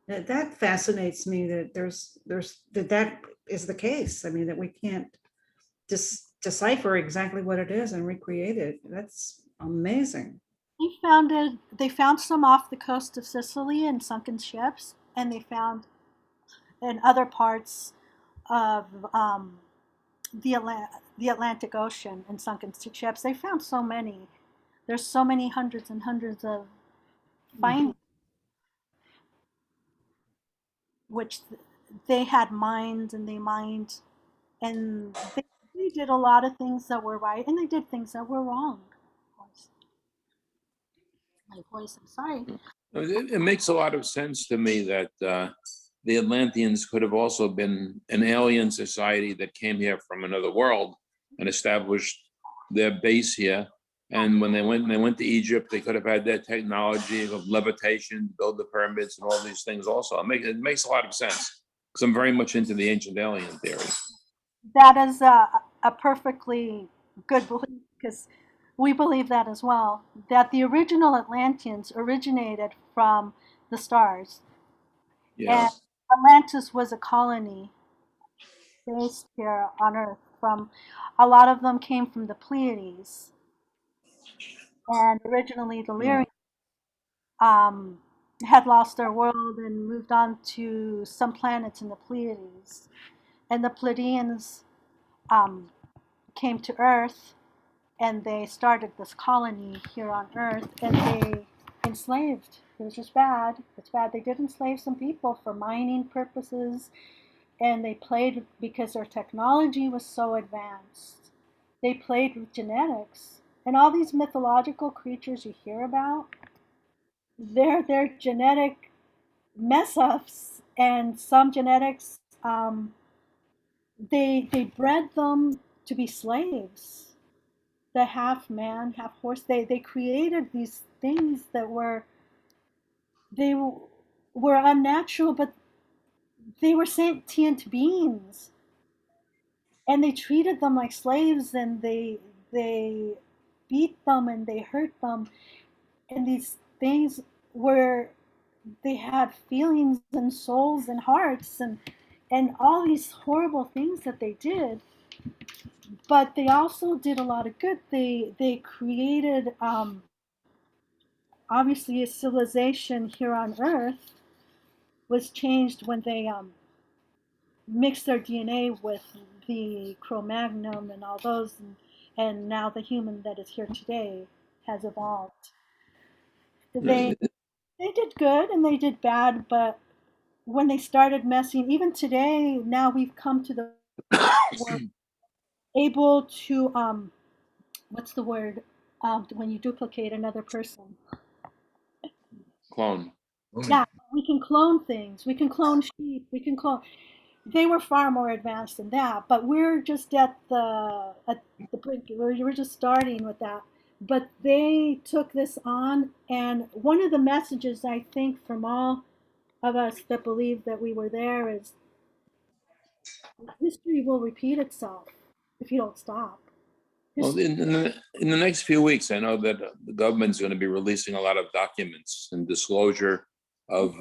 That fascinates me, that that is the case. I mean, that we can't decipher exactly what it is and recreate it. That's amazing. They found some off the coast of Sicily in sunken ships, and they found in other parts of the Atlantic Ocean in sunken ships. They found so many. There's so many hundreds and hundreds of findings, which they had mines, and they mined, and they did a lot of things that were right, and they did things that were wrong. My voice, I'm sorry. It makes a lot of sense to me that the Atlanteans could have also been an alien society that came here from another world and established their base here And when they went to Egypt, they could have had that technology of levitation, build the pyramids and all these things also. It makes a lot of sense because I'm very much into the ancient alien theory. That is a perfectly good belief because we believe that as well, that the original Atlanteans originated from the stars. Yeah. And Atlantis was a colony based here on Earth. From a lot of them came from the Pleiades, and originally the Yeah. Lyrians um, had lost their world and moved on to some planets in the Pleiades. And the Pleiadians um, came to Earth and they started this colony here on Earth and they enslaved. It was just bad. It's bad. They did enslave some people for mining purposes and they played because their technology was so advanced. They played with genetics. And all these mythological creatures you hear about, they're genetic mess ups and some genetics they bred them to be slaves, the half man half horse. They created these things that were unnatural, but they were sentient beings and they treated them like slaves and they beat them and they hurt them, and these things were they had feelings and souls and hearts and all these horrible things that they did, but they also did a lot of good. They created obviously a civilization here on Earth was changed when they mixed their DNA with the Cro-Magnon and all those, and now the human that is here today has evolved. They they did good and they did bad, but when they started messing, even today, now we've come to the we're able to what's the word when you duplicate another person? Clone. Yeah, we can clone things. We can clone sheep. We can clone. They were far more advanced than that, but we're just at the brink. We're just starting with that. But they took this on, and one of the messages I think from all of us that believe that we were there is history will repeat itself if you don't stop. Well, in the next few weeks, I know that the government's going to be releasing a lot of documents and disclosure of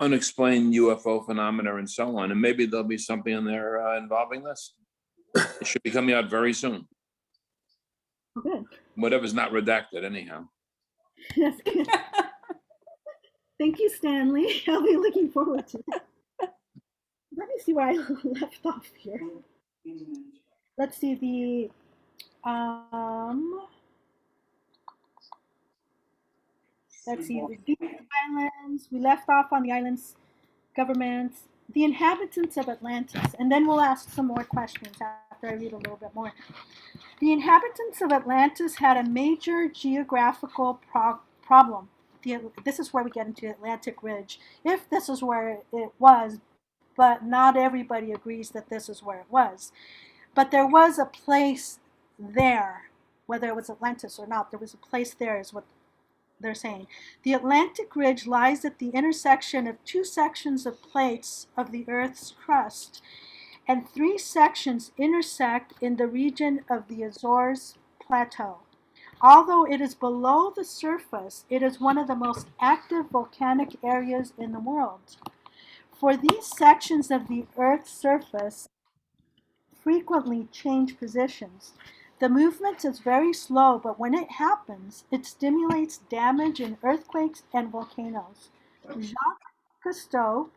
unexplained UFO phenomena and so on, and maybe there'll be something in there involving this. It should be coming out very soon. Good. Whatever's not redacted, anyhow. That's good. Thank you, Stanley. I'll be looking forward to it. Let me see where I left off here. Let's see let's see the islands. We left off on the islands governments, the inhabitants of Atlantis, and then we'll ask some more questions after I read a little bit more. The inhabitants of Atlantis had a major geographical problem. This is where we get into the Atlantic Ridge, if this is where it was, but not everybody agrees that this is where it was. But there was a place there, whether it was Atlantis or not, there was a place there, is what they're saying. The Atlantic Ridge lies at the intersection of two sections of plates of the Earth's crust, and three sections intersect in the region of the Azores Plateau. Although it is below the surface, it is one of the most active volcanic areas in the world. For these sections of the Earth's surface frequently change positions. The movement is very slow, but when it happens, it stimulates damage in earthquakes and volcanoes. Jacques Cousteau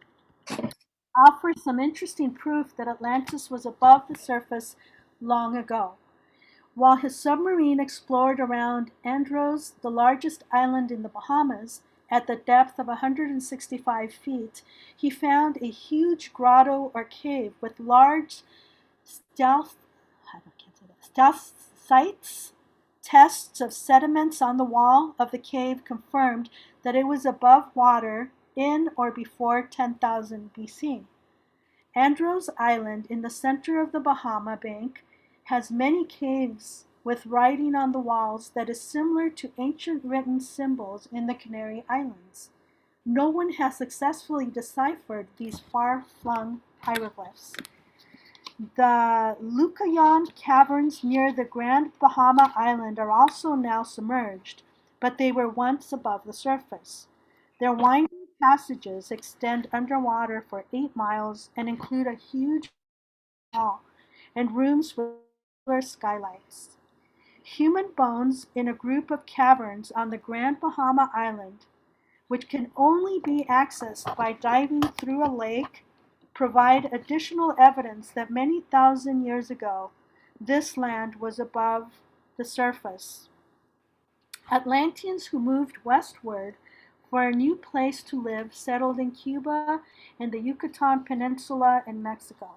offers some interesting proof that Atlantis was above the surface long ago. While his submarine explored around Andros, the largest island in the Bahamas, at the depth of 165 feet, he found a huge grotto or cave with large stealth sites. Tests of sediments on the wall of the cave confirmed that it was above water in or before 10,000 BC. Andros Island, in the center of the Bahama Bank, has many caves with writing on the walls that is similar to ancient written symbols in the Canary Islands. No one has successfully deciphered these far-flung hieroglyphs. The Lucayan caverns near the Grand Bahama Island are also now submerged, but they were once above the surface. Their winding passages extend underwater for 8 miles and include a huge hall and rooms with skylights. Human bones in a group of caverns on the Grand Bahama Island, which can only be accessed by diving through a lake, provide additional evidence that many thousand years ago, this land was above the surface. Atlanteans who moved westward for a new place to live settled in Cuba and the Yucatan Peninsula in Mexico.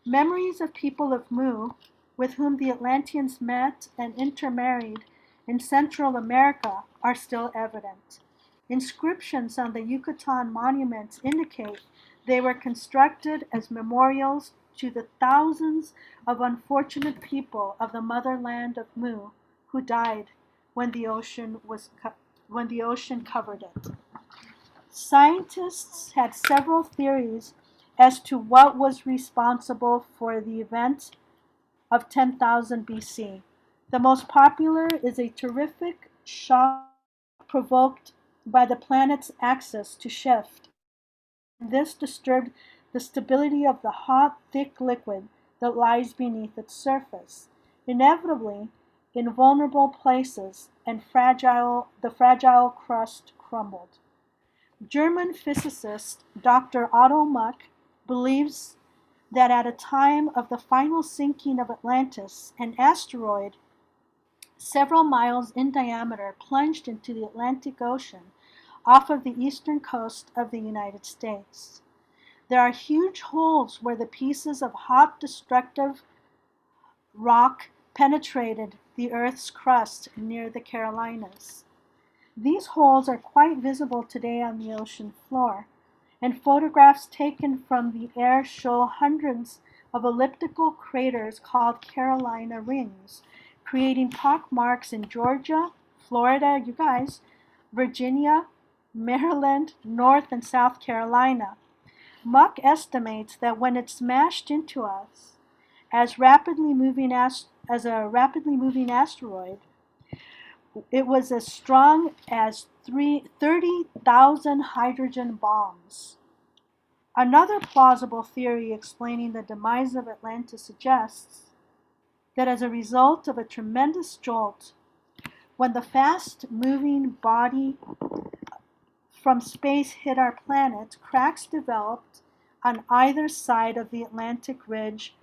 Memories of people of Mu, with whom the Atlanteans met and intermarried in Central America, are still evident. Inscriptions on the Yucatan monuments indicate they were constructed as memorials to the thousands of unfortunate people of the motherland of Mu who died when the ocean covered it. Scientists had several theories as to what was responsible for the event of 10,000 BC. The most popular is a terrific shock provoked by the planet's axis to shift. This disturbed the stability of the hot, thick liquid that lies beneath its surface. Inevitably, in vulnerable places, and the fragile crust crumbled. German physicist Dr. Otto Muck believes that at a time of the final sinking of Atlantis, an asteroid several miles in diameter plunged into the Atlantic Ocean off of the eastern coast of the United States. There are huge holes where the pieces of hot, destructive rock penetrated the Earth's crust near the Carolinas. These holes are quite visible today on the ocean floor, and photographs taken from the air show hundreds of elliptical craters called Carolina rings, creating pock marks in Georgia, Florida, you guys, Virginia, Maryland, North and South Carolina. Muck estimates that when it smashed into us as a rapidly moving asteroid, it was as strong as 30,000 hydrogen bombs. Another plausible theory explaining the demise of Atlantis suggests that as a result of a tremendous jolt, when the fast-moving body from space hit our planet, cracks developed on either side of the Atlantic ridge.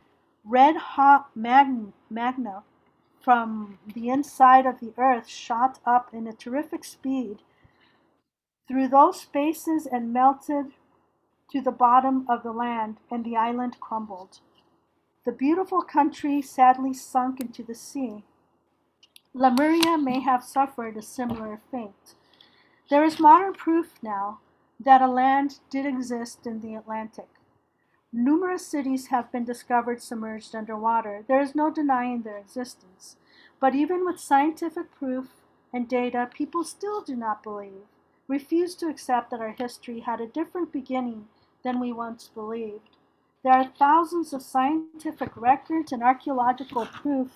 Red-hot magma from the inside of the Earth shot up in a terrific speed through those spaces and melted to the bottom of the land, and the island crumbled. The beautiful country sadly sunk into the sea. Lemuria may have suffered a similar fate. There is modern proof now that a land did exist in the Atlantic. Numerous cities have been discovered submerged underwater. There is no denying their existence. But even with scientific proof and data, people still do not believe, refuse to accept that our history had a different beginning than we once believed. There are thousands of scientific records and archaeological proof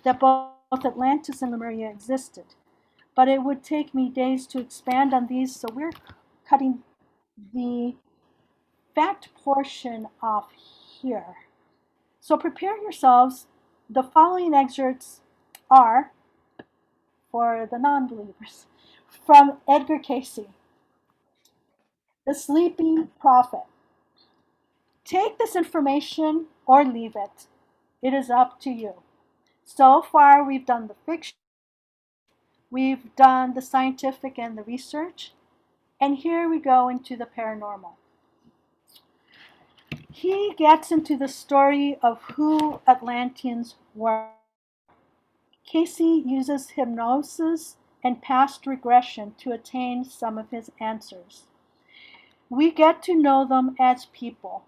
that both Atlantis and Lemuria existed. But it would take me days to expand on these, so we're cutting the fact portion off here. So prepare yourselves. The following excerpts are, for the non-believers, from Edgar Casey, The Sleeping Prophet. Take this information or leave it. It is up to you. So far, we've done the fiction, we've done the scientific and the research, and here we go into the paranormal. He gets into the story of who Atlanteans were. Casey uses hypnosis and past regression to attain some of his answers. We get to know them as people.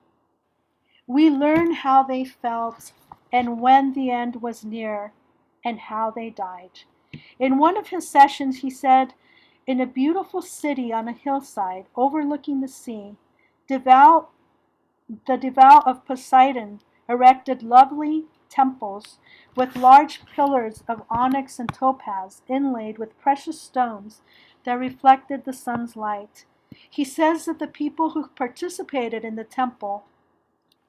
We learn how they felt and when the end was near, and how they died. In one of his sessions, he said, in a beautiful city on a hillside overlooking the sea, devout the devout of Poseidon erected lovely temples with large pillars of onyx and topaz inlaid with precious stones that reflected the sun's light. He says that the people who participated in the temple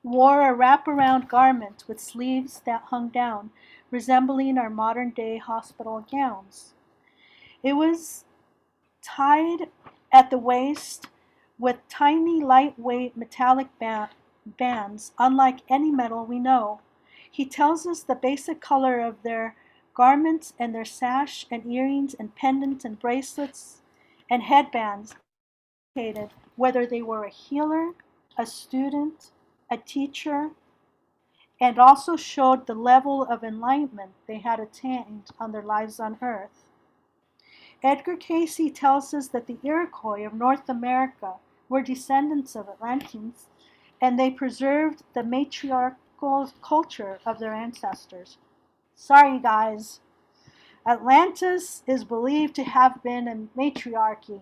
wore a wraparound garment with sleeves that hung down, resembling our modern day hospital gowns. It was tied at the waist with tiny, lightweight metallic bands, unlike any metal we know. He tells us the basic color of their garments and their sash and earrings and pendants and bracelets and headbands indicated whether they were a healer, a student, a teacher, and also showed the level of enlightenment they had attained on their lives on earth. Edgar Cayce tells us that the Iroquois of North America were descendants of Atlanteans, and they preserved the matriarchal culture of their ancestors. Sorry, guys. Atlantis is believed to have been a matriarchy.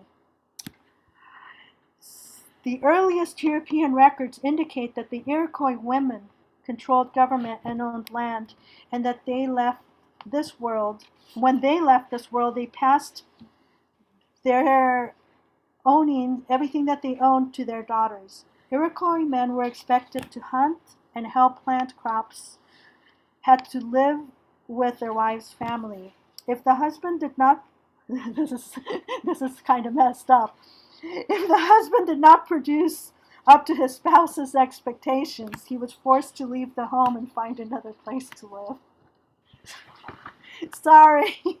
The earliest European records indicate that the Iroquois women controlled government and owned land, and that they left this world. When they left this world, they passed their owning everything that they owned to their daughters. Iroquois men were expected to hunt and help plant crops, had to live with their wife's family. If the husband did not, this is kind of messed up. If the husband did not produce up to his spouse's expectations, he was forced to leave the home and find another place to live. Sorry.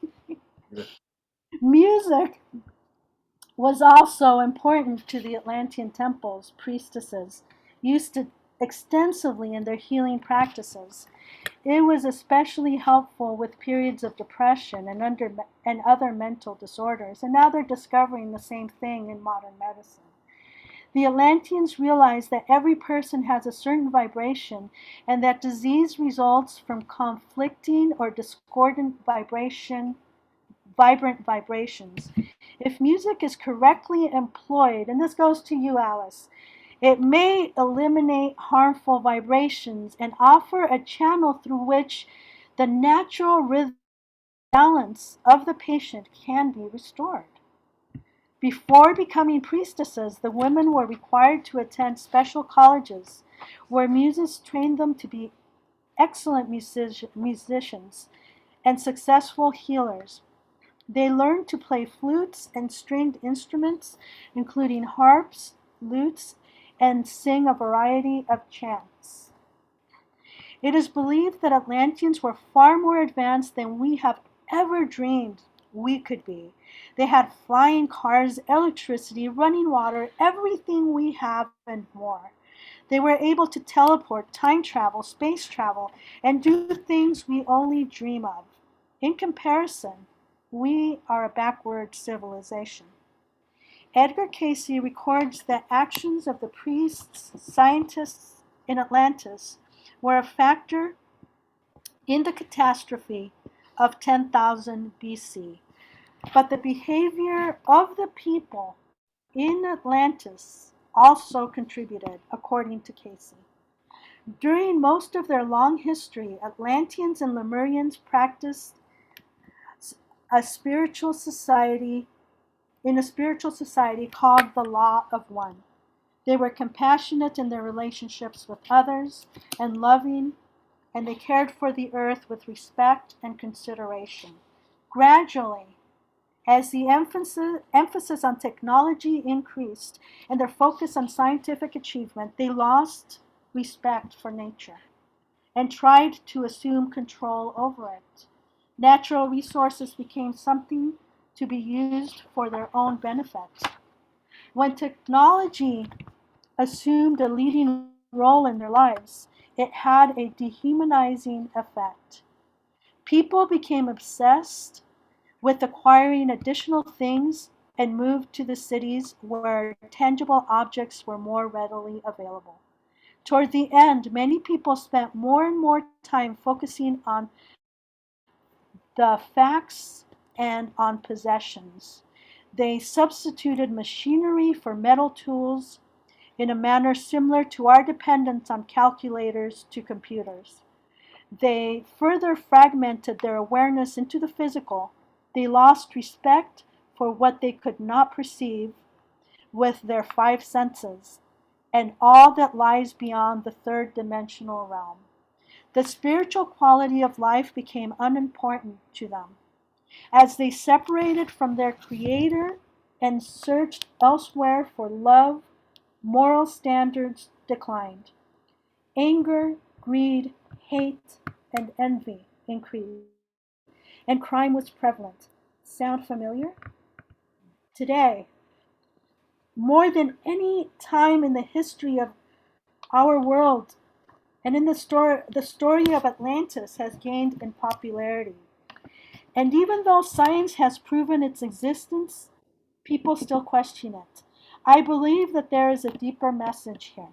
Music was also important to the Atlantean temples. Priestesses used it extensively in their healing practices. It was especially helpful with periods of depression and other mental disorders, and now they're discovering the same thing in modern medicine. The Atlanteans realized that every person has a certain vibration and that disease results from conflicting or discordant vibrant vibrations. If music is correctly employed, and this goes to you, Alice, it may eliminate harmful vibrations and offer a channel through which the natural rhythm balance of the patient can be restored. Before becoming priestesses, the women were required to attend special colleges where muses trained them to be excellent musicians and successful healers. They learned to play flutes and stringed instruments, including harps, lutes, and sing a variety of chants. It is believed that Atlanteans were far more advanced than we have ever dreamed we could be. They had flying cars, electricity, running water, everything we have and more. They were able to teleport, time travel, space travel, and do things we only dream of. In comparison, we are a backward civilization. Edgar Cayce records that actions of the priests, scientists in Atlantis were a factor in the catastrophe of 10,000 BC. But the behavior of the people in Atlantis also contributed, according to Cayce. During most of their long history, Atlanteans and Lemurians practiced a spiritual society called the Law of One. They were compassionate in their relationships with others and loving, and they cared for the earth with respect and consideration. Gradually, as the emphasis on technology increased and their focus on scientific achievement, they lost respect for nature and tried to assume control over it. Natural resources became something to be used for their own benefit. When technology assumed a leading role in their lives, it had a dehumanizing effect. People became obsessed with acquiring additional things and moved to the cities where tangible objects were more readily available. Toward the end, many people spent more and more time focusing on the facts and on possessions. They substituted machinery for metal tools in a manner similar to our dependence on calculators to computers. They further fragmented their awareness into the physical. They lost respect for what they could not perceive with their five senses and all that lies beyond the third dimensional realm. The spiritual quality of life became unimportant to them as they separated from their Creator and searched elsewhere for love. Moral standards declined. Anger, greed, hate, and envy increased, and crime was prevalent. Sound familiar? Today, more than any time in the history of our world, and in the story of Atlantis has gained in popularity. And even though science has proven its existence, people still question it. I believe that there is a deeper message here.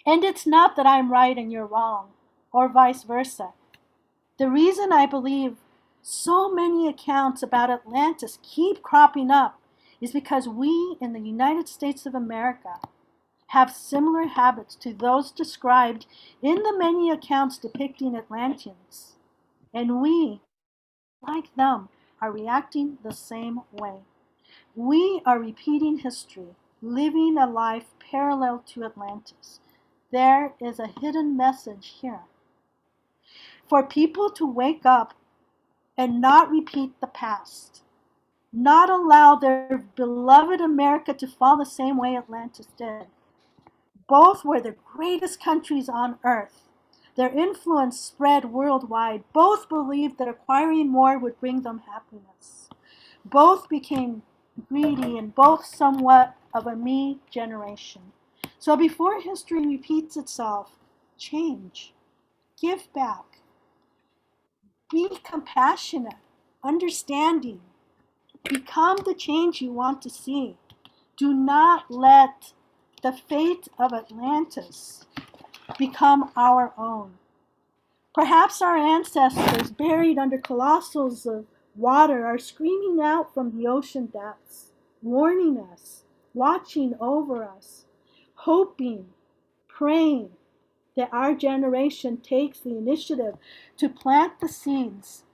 And it's not that I'm right and you're wrong, or vice versa. The reason I believe so many accounts about Atlantis keep cropping up is because we in the United States of America have similar habits to those described in the many accounts depicting Atlanteans. And we, like them, are reacting the same way. We are repeating history, living a life parallel to Atlantis. There is a hidden message here. For people to wake up and not repeat the past, not allow their beloved America to fall the same way Atlantis did. Both were the greatest countries on earth. Their influence spread worldwide. Both believed that acquiring more would bring them happiness. Both became greedy and both somewhat of a me generation. So before history repeats itself, change, give back, be compassionate, understanding, become the change you want to see. Do not let the fate of Atlantis become our own. Perhaps our ancestors, buried under colossals of water, are screaming out from the ocean depths, warning us, watching over us, hoping, praying that our generation takes the initiative to plant the seeds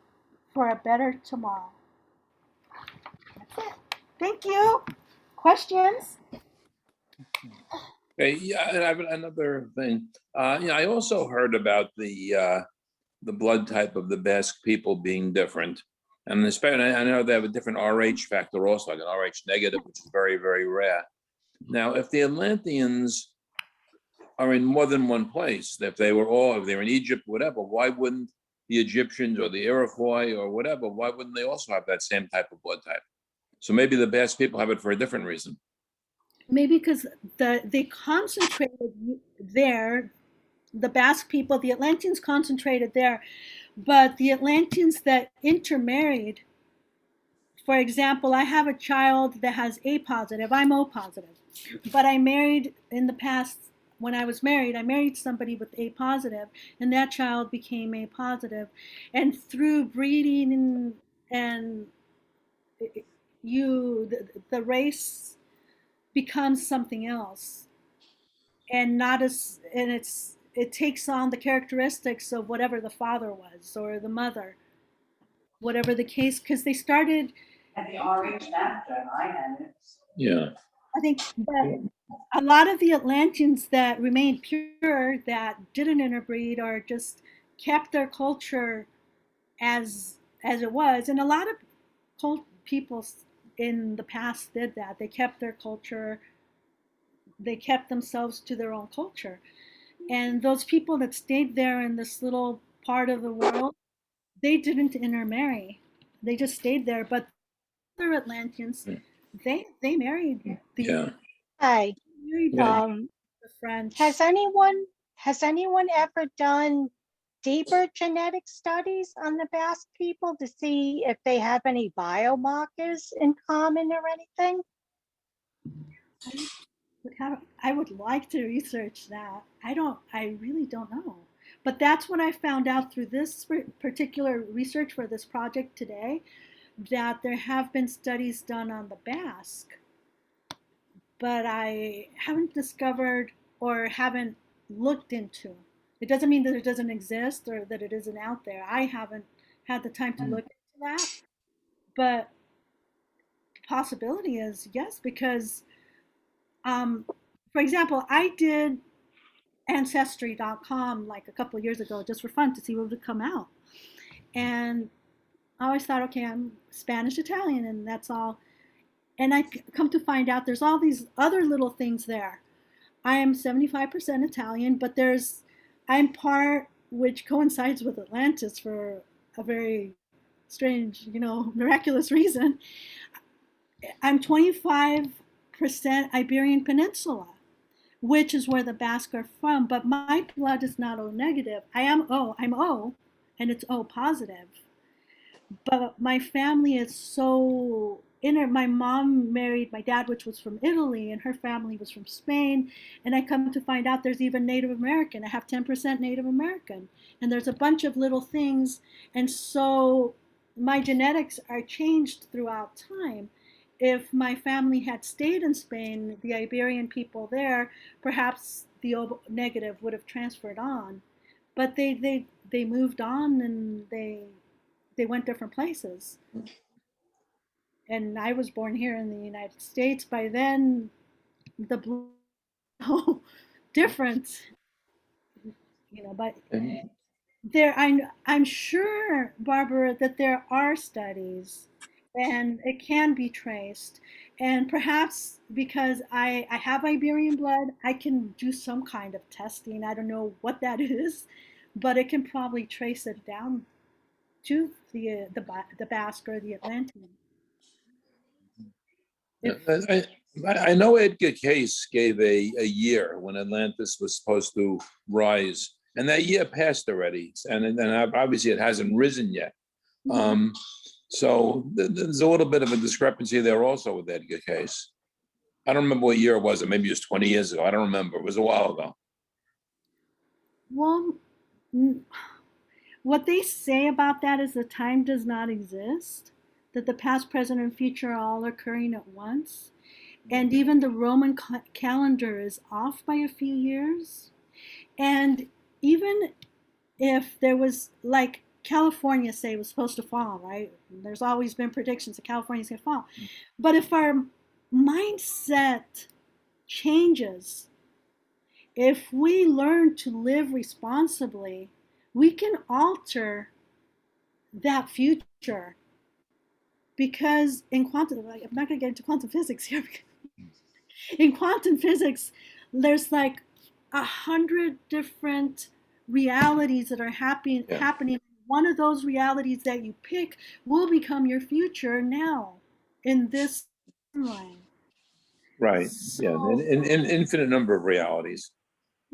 for a better tomorrow. That's it. Thank you. Questions? Okay, yeah, and I have another thing. I also heard about the blood type of the Basque people being different. And especially, I know they have a different Rh factor also, like an Rh negative, which is very, very rare. Now, if the Atlanteans are in more than one place, if they're in Egypt, whatever, why wouldn't the Egyptians or the Iroquois or whatever, why wouldn't they also have that same type of blood type? So maybe the Basque people have it for a different reason. Maybe because they concentrated there, the Basque people, the Atlanteans concentrated there, but the Atlanteans that intermarried, for example, I have a child that has A positive, I'm O positive, but I married in the past, when I was married, I married somebody with A positive, and that child became A positive. And through breeding and the race becomes something else, and not as, and it takes on the characteristics of whatever the father was or the mother, whatever the case, because they started. Yeah. I think that a lot of the Atlanteans that remained pure, that didn't interbreed or just kept their culture as it was, and a lot of people in the past did that. They kept their culture, they kept themselves to their own culture. And those people that stayed there in this little part of the world, they didn't intermarry. They just stayed there. But other Atlanteans, they married Yeah. Hi. Yeah. the French. Has anyone ever done deeper genetic studies on the Basque people to see if they have any biomarkers in common or anything? I would like to research that. I really don't know. But that's what I found out through this particular research for this project today, that there have been studies done on the Basque, but I haven't discovered or haven't looked into. It doesn't mean that it doesn't exist or that it isn't out there. I haven't had the time to look into that, but the possibility is yes, because, for example, I did Ancestry.com like a couple of years ago just for fun to see what would come out. And I always thought, okay, I'm Spanish Italian and that's all. And I come to find out there's all these other little things there. I am 75% Italian, but I'm part, which coincides with Atlantis for a very strange, miraculous reason. I'm 25% Iberian Peninsula, which is where the Basque are from, but my blood is not O negative. I'm O, and it's O positive. But my family is so my mom married my dad, which was from Italy, and her family was from Spain. And I come to find out there's even Native American. I have 10% Native American. And there's a bunch of little things. And so my genetics are changed throughout time. If my family had stayed in Spain, the Iberian people there, perhaps the O negative would have transferred on. But they moved on and they went different places. And I was born here in the United States. By then, the blue different, but And I'm sure, Barbara, that there are studies and it can be traced. And perhaps because I have Iberian blood, I can do some kind of testing. I don't know what that is, but it can probably trace it down to the Basque or the Atlantean. I know Edgar Cayce gave a year when Atlantis was supposed to rise, and that year passed already, and then obviously it hasn't risen yet. So there's a little bit of a discrepancy there also with Edgar Cayce. I don't remember what year it was. Maybe it was 20 years ago. I don't remember. It was a while ago. Well, what they say about that is the time does not exist, that the past, present, and future are all occurring at once. And even the Roman calendar is off by a few years. And even if there was, like California, say, was supposed to fall, right? There's always been predictions that California's going to fall. But if our mindset changes, if we learn to live responsibly, we can alter that future. Because in quantum, I'm not going to get into quantum physics here. In quantum physics, there's like 100 different realities that are happening. One of those realities that you pick will become your future now in this timeline. Right. So, Yeah. An infinite number of realities.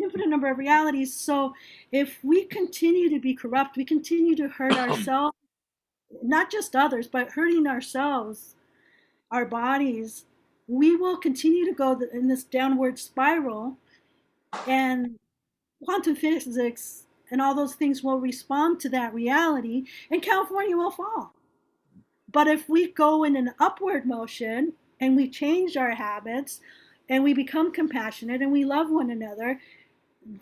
Infinite number of realities. So if we continue to be corrupt, we continue to hurt ourselves, not just others, but hurting ourselves, our bodies, we will continue to go in this downward spiral, and quantum physics and all those things will respond to that reality, and California will fall. But if we go in an upward motion and we change our habits and we become compassionate and we love one another,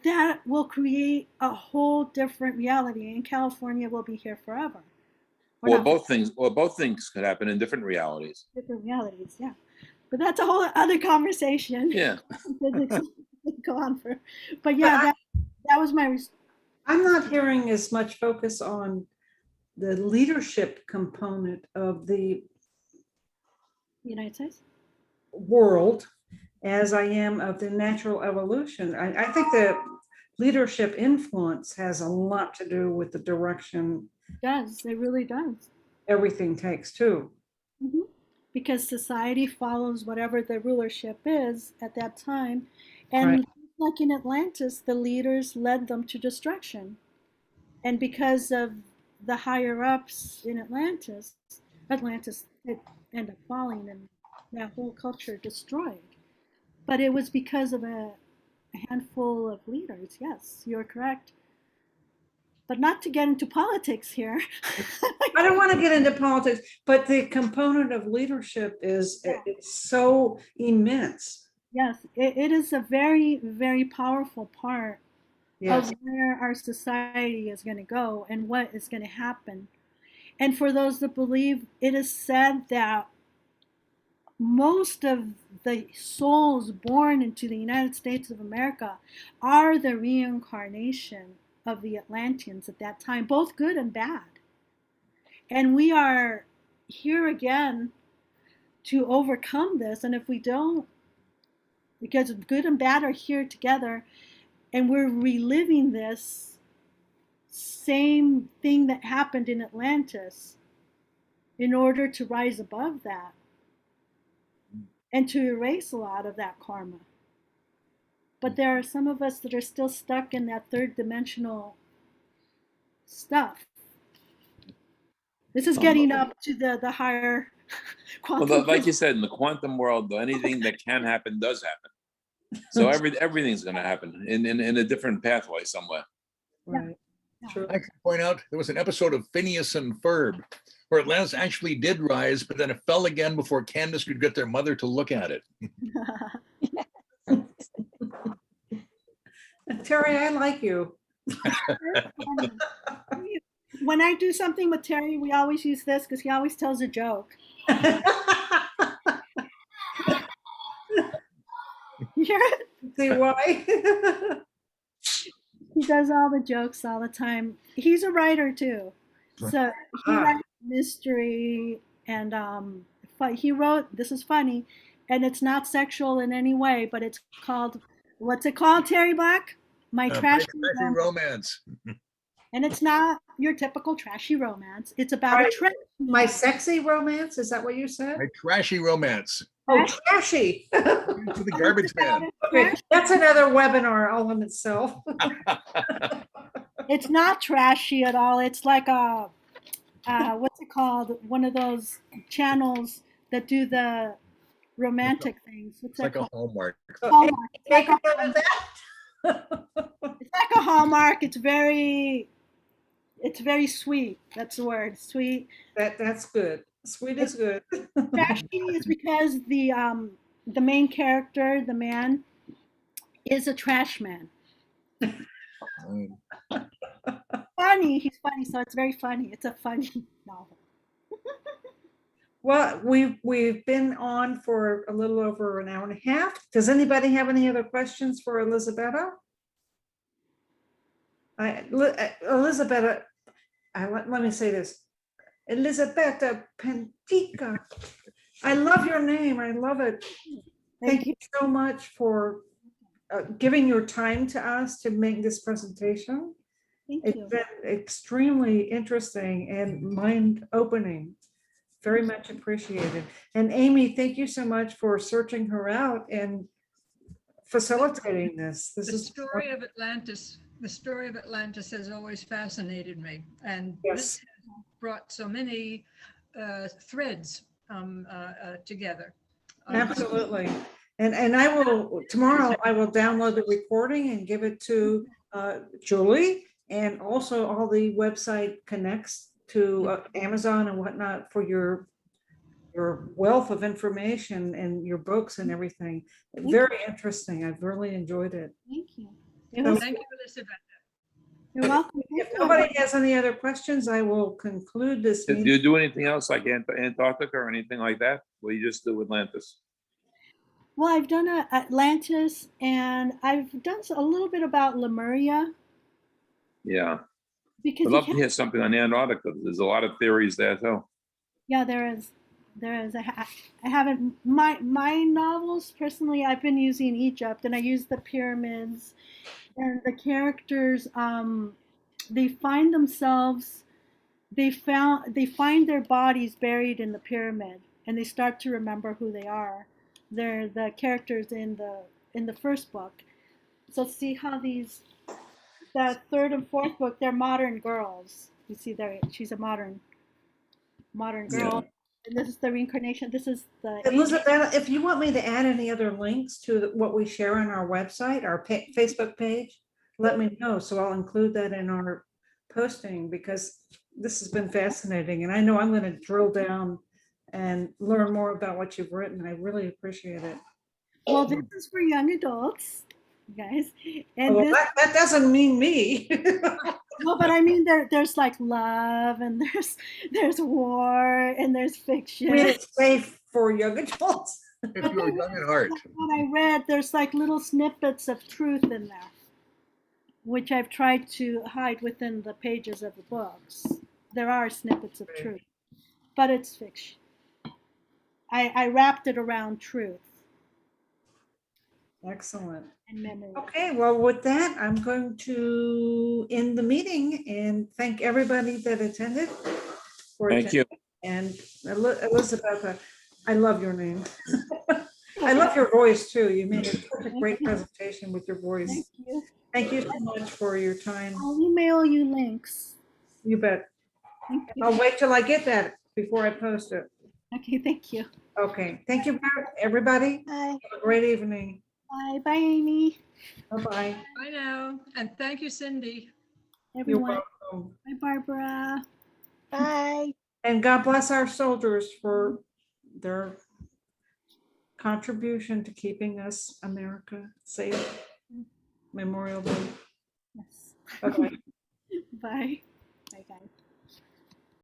that will create a whole different reality, and California will be here forever. Or both things could happen in different realities. Different realities, yeah. But that's a whole other conversation. Yeah. Go on for, but yeah, that was my. I'm not hearing as much focus on the leadership component of the United States world as I am of the natural evolution. I think the leadership influence has a lot to do with the direction. It really does. Everything takes too. Because society follows whatever the rulership is at that time. And like in Atlantis, the leaders led them to destruction. And because of the higher ups in Atlantis it ended up falling and that whole culture destroyed. But it was because of a handful of leaders. Yes, you're correct. but not to get into politics here. I don't want to get into politics, but the component of leadership is it's so immense. Yes, it is a very, very powerful part Yes. of where our society is going to go and what is going to happen. And for those that believe, it is said that most of the souls born into the United States of America are the reincarnation of the Atlanteans at that time, both good and bad. And we are here again to overcome this. And if we don't, because good and bad are here together, and we're reliving this same thing that happened in Atlantis in order to rise above that and to erase a lot of that karma. But there are some of us that are still stuck in that third dimensional stuff. This is getting up to the higher quantum. Well, like you said, in the quantum world, anything that can happen does happen. So everything's going to happen in a different pathway somewhere. Right. True. I can point out there was an episode of Phineas and Ferb where Atlantis actually did rise, but then it fell again before Candace could get their mother to look at it. Terry, I like you. When I do something with Terry, we always use this because he always tells a joke. See why? He does all the jokes all the time. He's a writer too. So he writes mystery and he wrote, this is funny, and it's not sexual in any way, but it's called, what's it called, Terry Black? My Trashy Romance. And it's not your typical trashy romance. It's about a trashy. My sexy romance? Is that what you said? My Trashy Romance. Oh, trashy. To the garbage man. Okay, that's another webinar all in itself. It's not trashy at all. It's like a, what's it called? One of those channels that do the romantic things. What's It's like that a Hallmark. Hallmark. It's Take like a note of that. a Hallmark. It's very sweet. That's the word, sweet. That's good. Sweet is good. Trashy is because the main character, the man, is a trash man. Funny, he's funny, so it's very funny. It's a funny novel. Well, we've been on for a little over an hour and a half. Does anybody have any other questions for Elisabetta? Elisabetta, let me say this. Elisabetta Panzica. I love your name. I love it. Thank you so much for giving your time to us to make this presentation. Thank you. It's been extremely interesting and mind-opening. Very much appreciated. And Amy, thank you so much for searching her out and facilitating this. This The is story of Atlantis. The story of Atlantis has always fascinated me, and Yes. this has brought so many threads together. Absolutely. And I will, tomorrow, I will download the recording and give it to Julie, and also all the website connects to Amazon and whatnot for your wealth of information and your books and everything. Very interesting. I've really enjoyed it. Thank you. Thank you, Elisabetta. You're welcome. If nobody has any other questions, I will conclude this Do meeting. you do anything else like Antarctica or anything like that? Or you just do Atlantis? Well, I've done Atlantis, and I've done a little bit about Lemuria. Yeah. Because I'd love to hear something on Antarctica. There's a lot of theories there too. yeah, there is. I haven't, my novels personally, I've been using Egypt, and I use the pyramids, and the characters, they find themselves, they find their bodies buried in the pyramid, and they start to remember who they are. They're the characters in the first book. So see how the third and fourth book, they're modern girls. You see there, she's a modern girl. Yeah. And this is the reincarnation. This is the Elisabetta, if you want me to add any other links to what we share on our website, our Facebook page, let me know. So I'll include that in our posting because this has been fascinating. And I know I'm going to drill down and learn more about what you've written. I really appreciate it. Well, this is for young adults, guys. And Well, this, that doesn't mean me. no, but I mean, there's like love, and there's war, and there's I fiction. mean, it's safe for young adults. If you're young at heart. What I read, there's like little snippets of truth in there, which I've tried to hide within the pages of the books. There are snippets of truth, but it's fiction. I wrapped it around truth Excellent. and memory. Okay, well, with that, I'm going to end the meeting and thank everybody that attended. Thank you. And Elizabetta, I love your name. I love your voice too. You made such a great presentation with your voice. Thank you. Thank you so much for your time. I'll email you links. You bet. Thank you. I'll wait till I get that before I post it. Okay, thank you. Okay, thank you, everybody. Bye. Have a great evening. Bye, bye, Amy. Bye-bye. I know. And thank you, Cindy. You're Everyone. welcome. Bye, Barbara. Bye. And God bless our soldiers for their contribution to keeping us, America, safe. Memorial Day. Yes. Bye-bye. Bye. Bye, guys.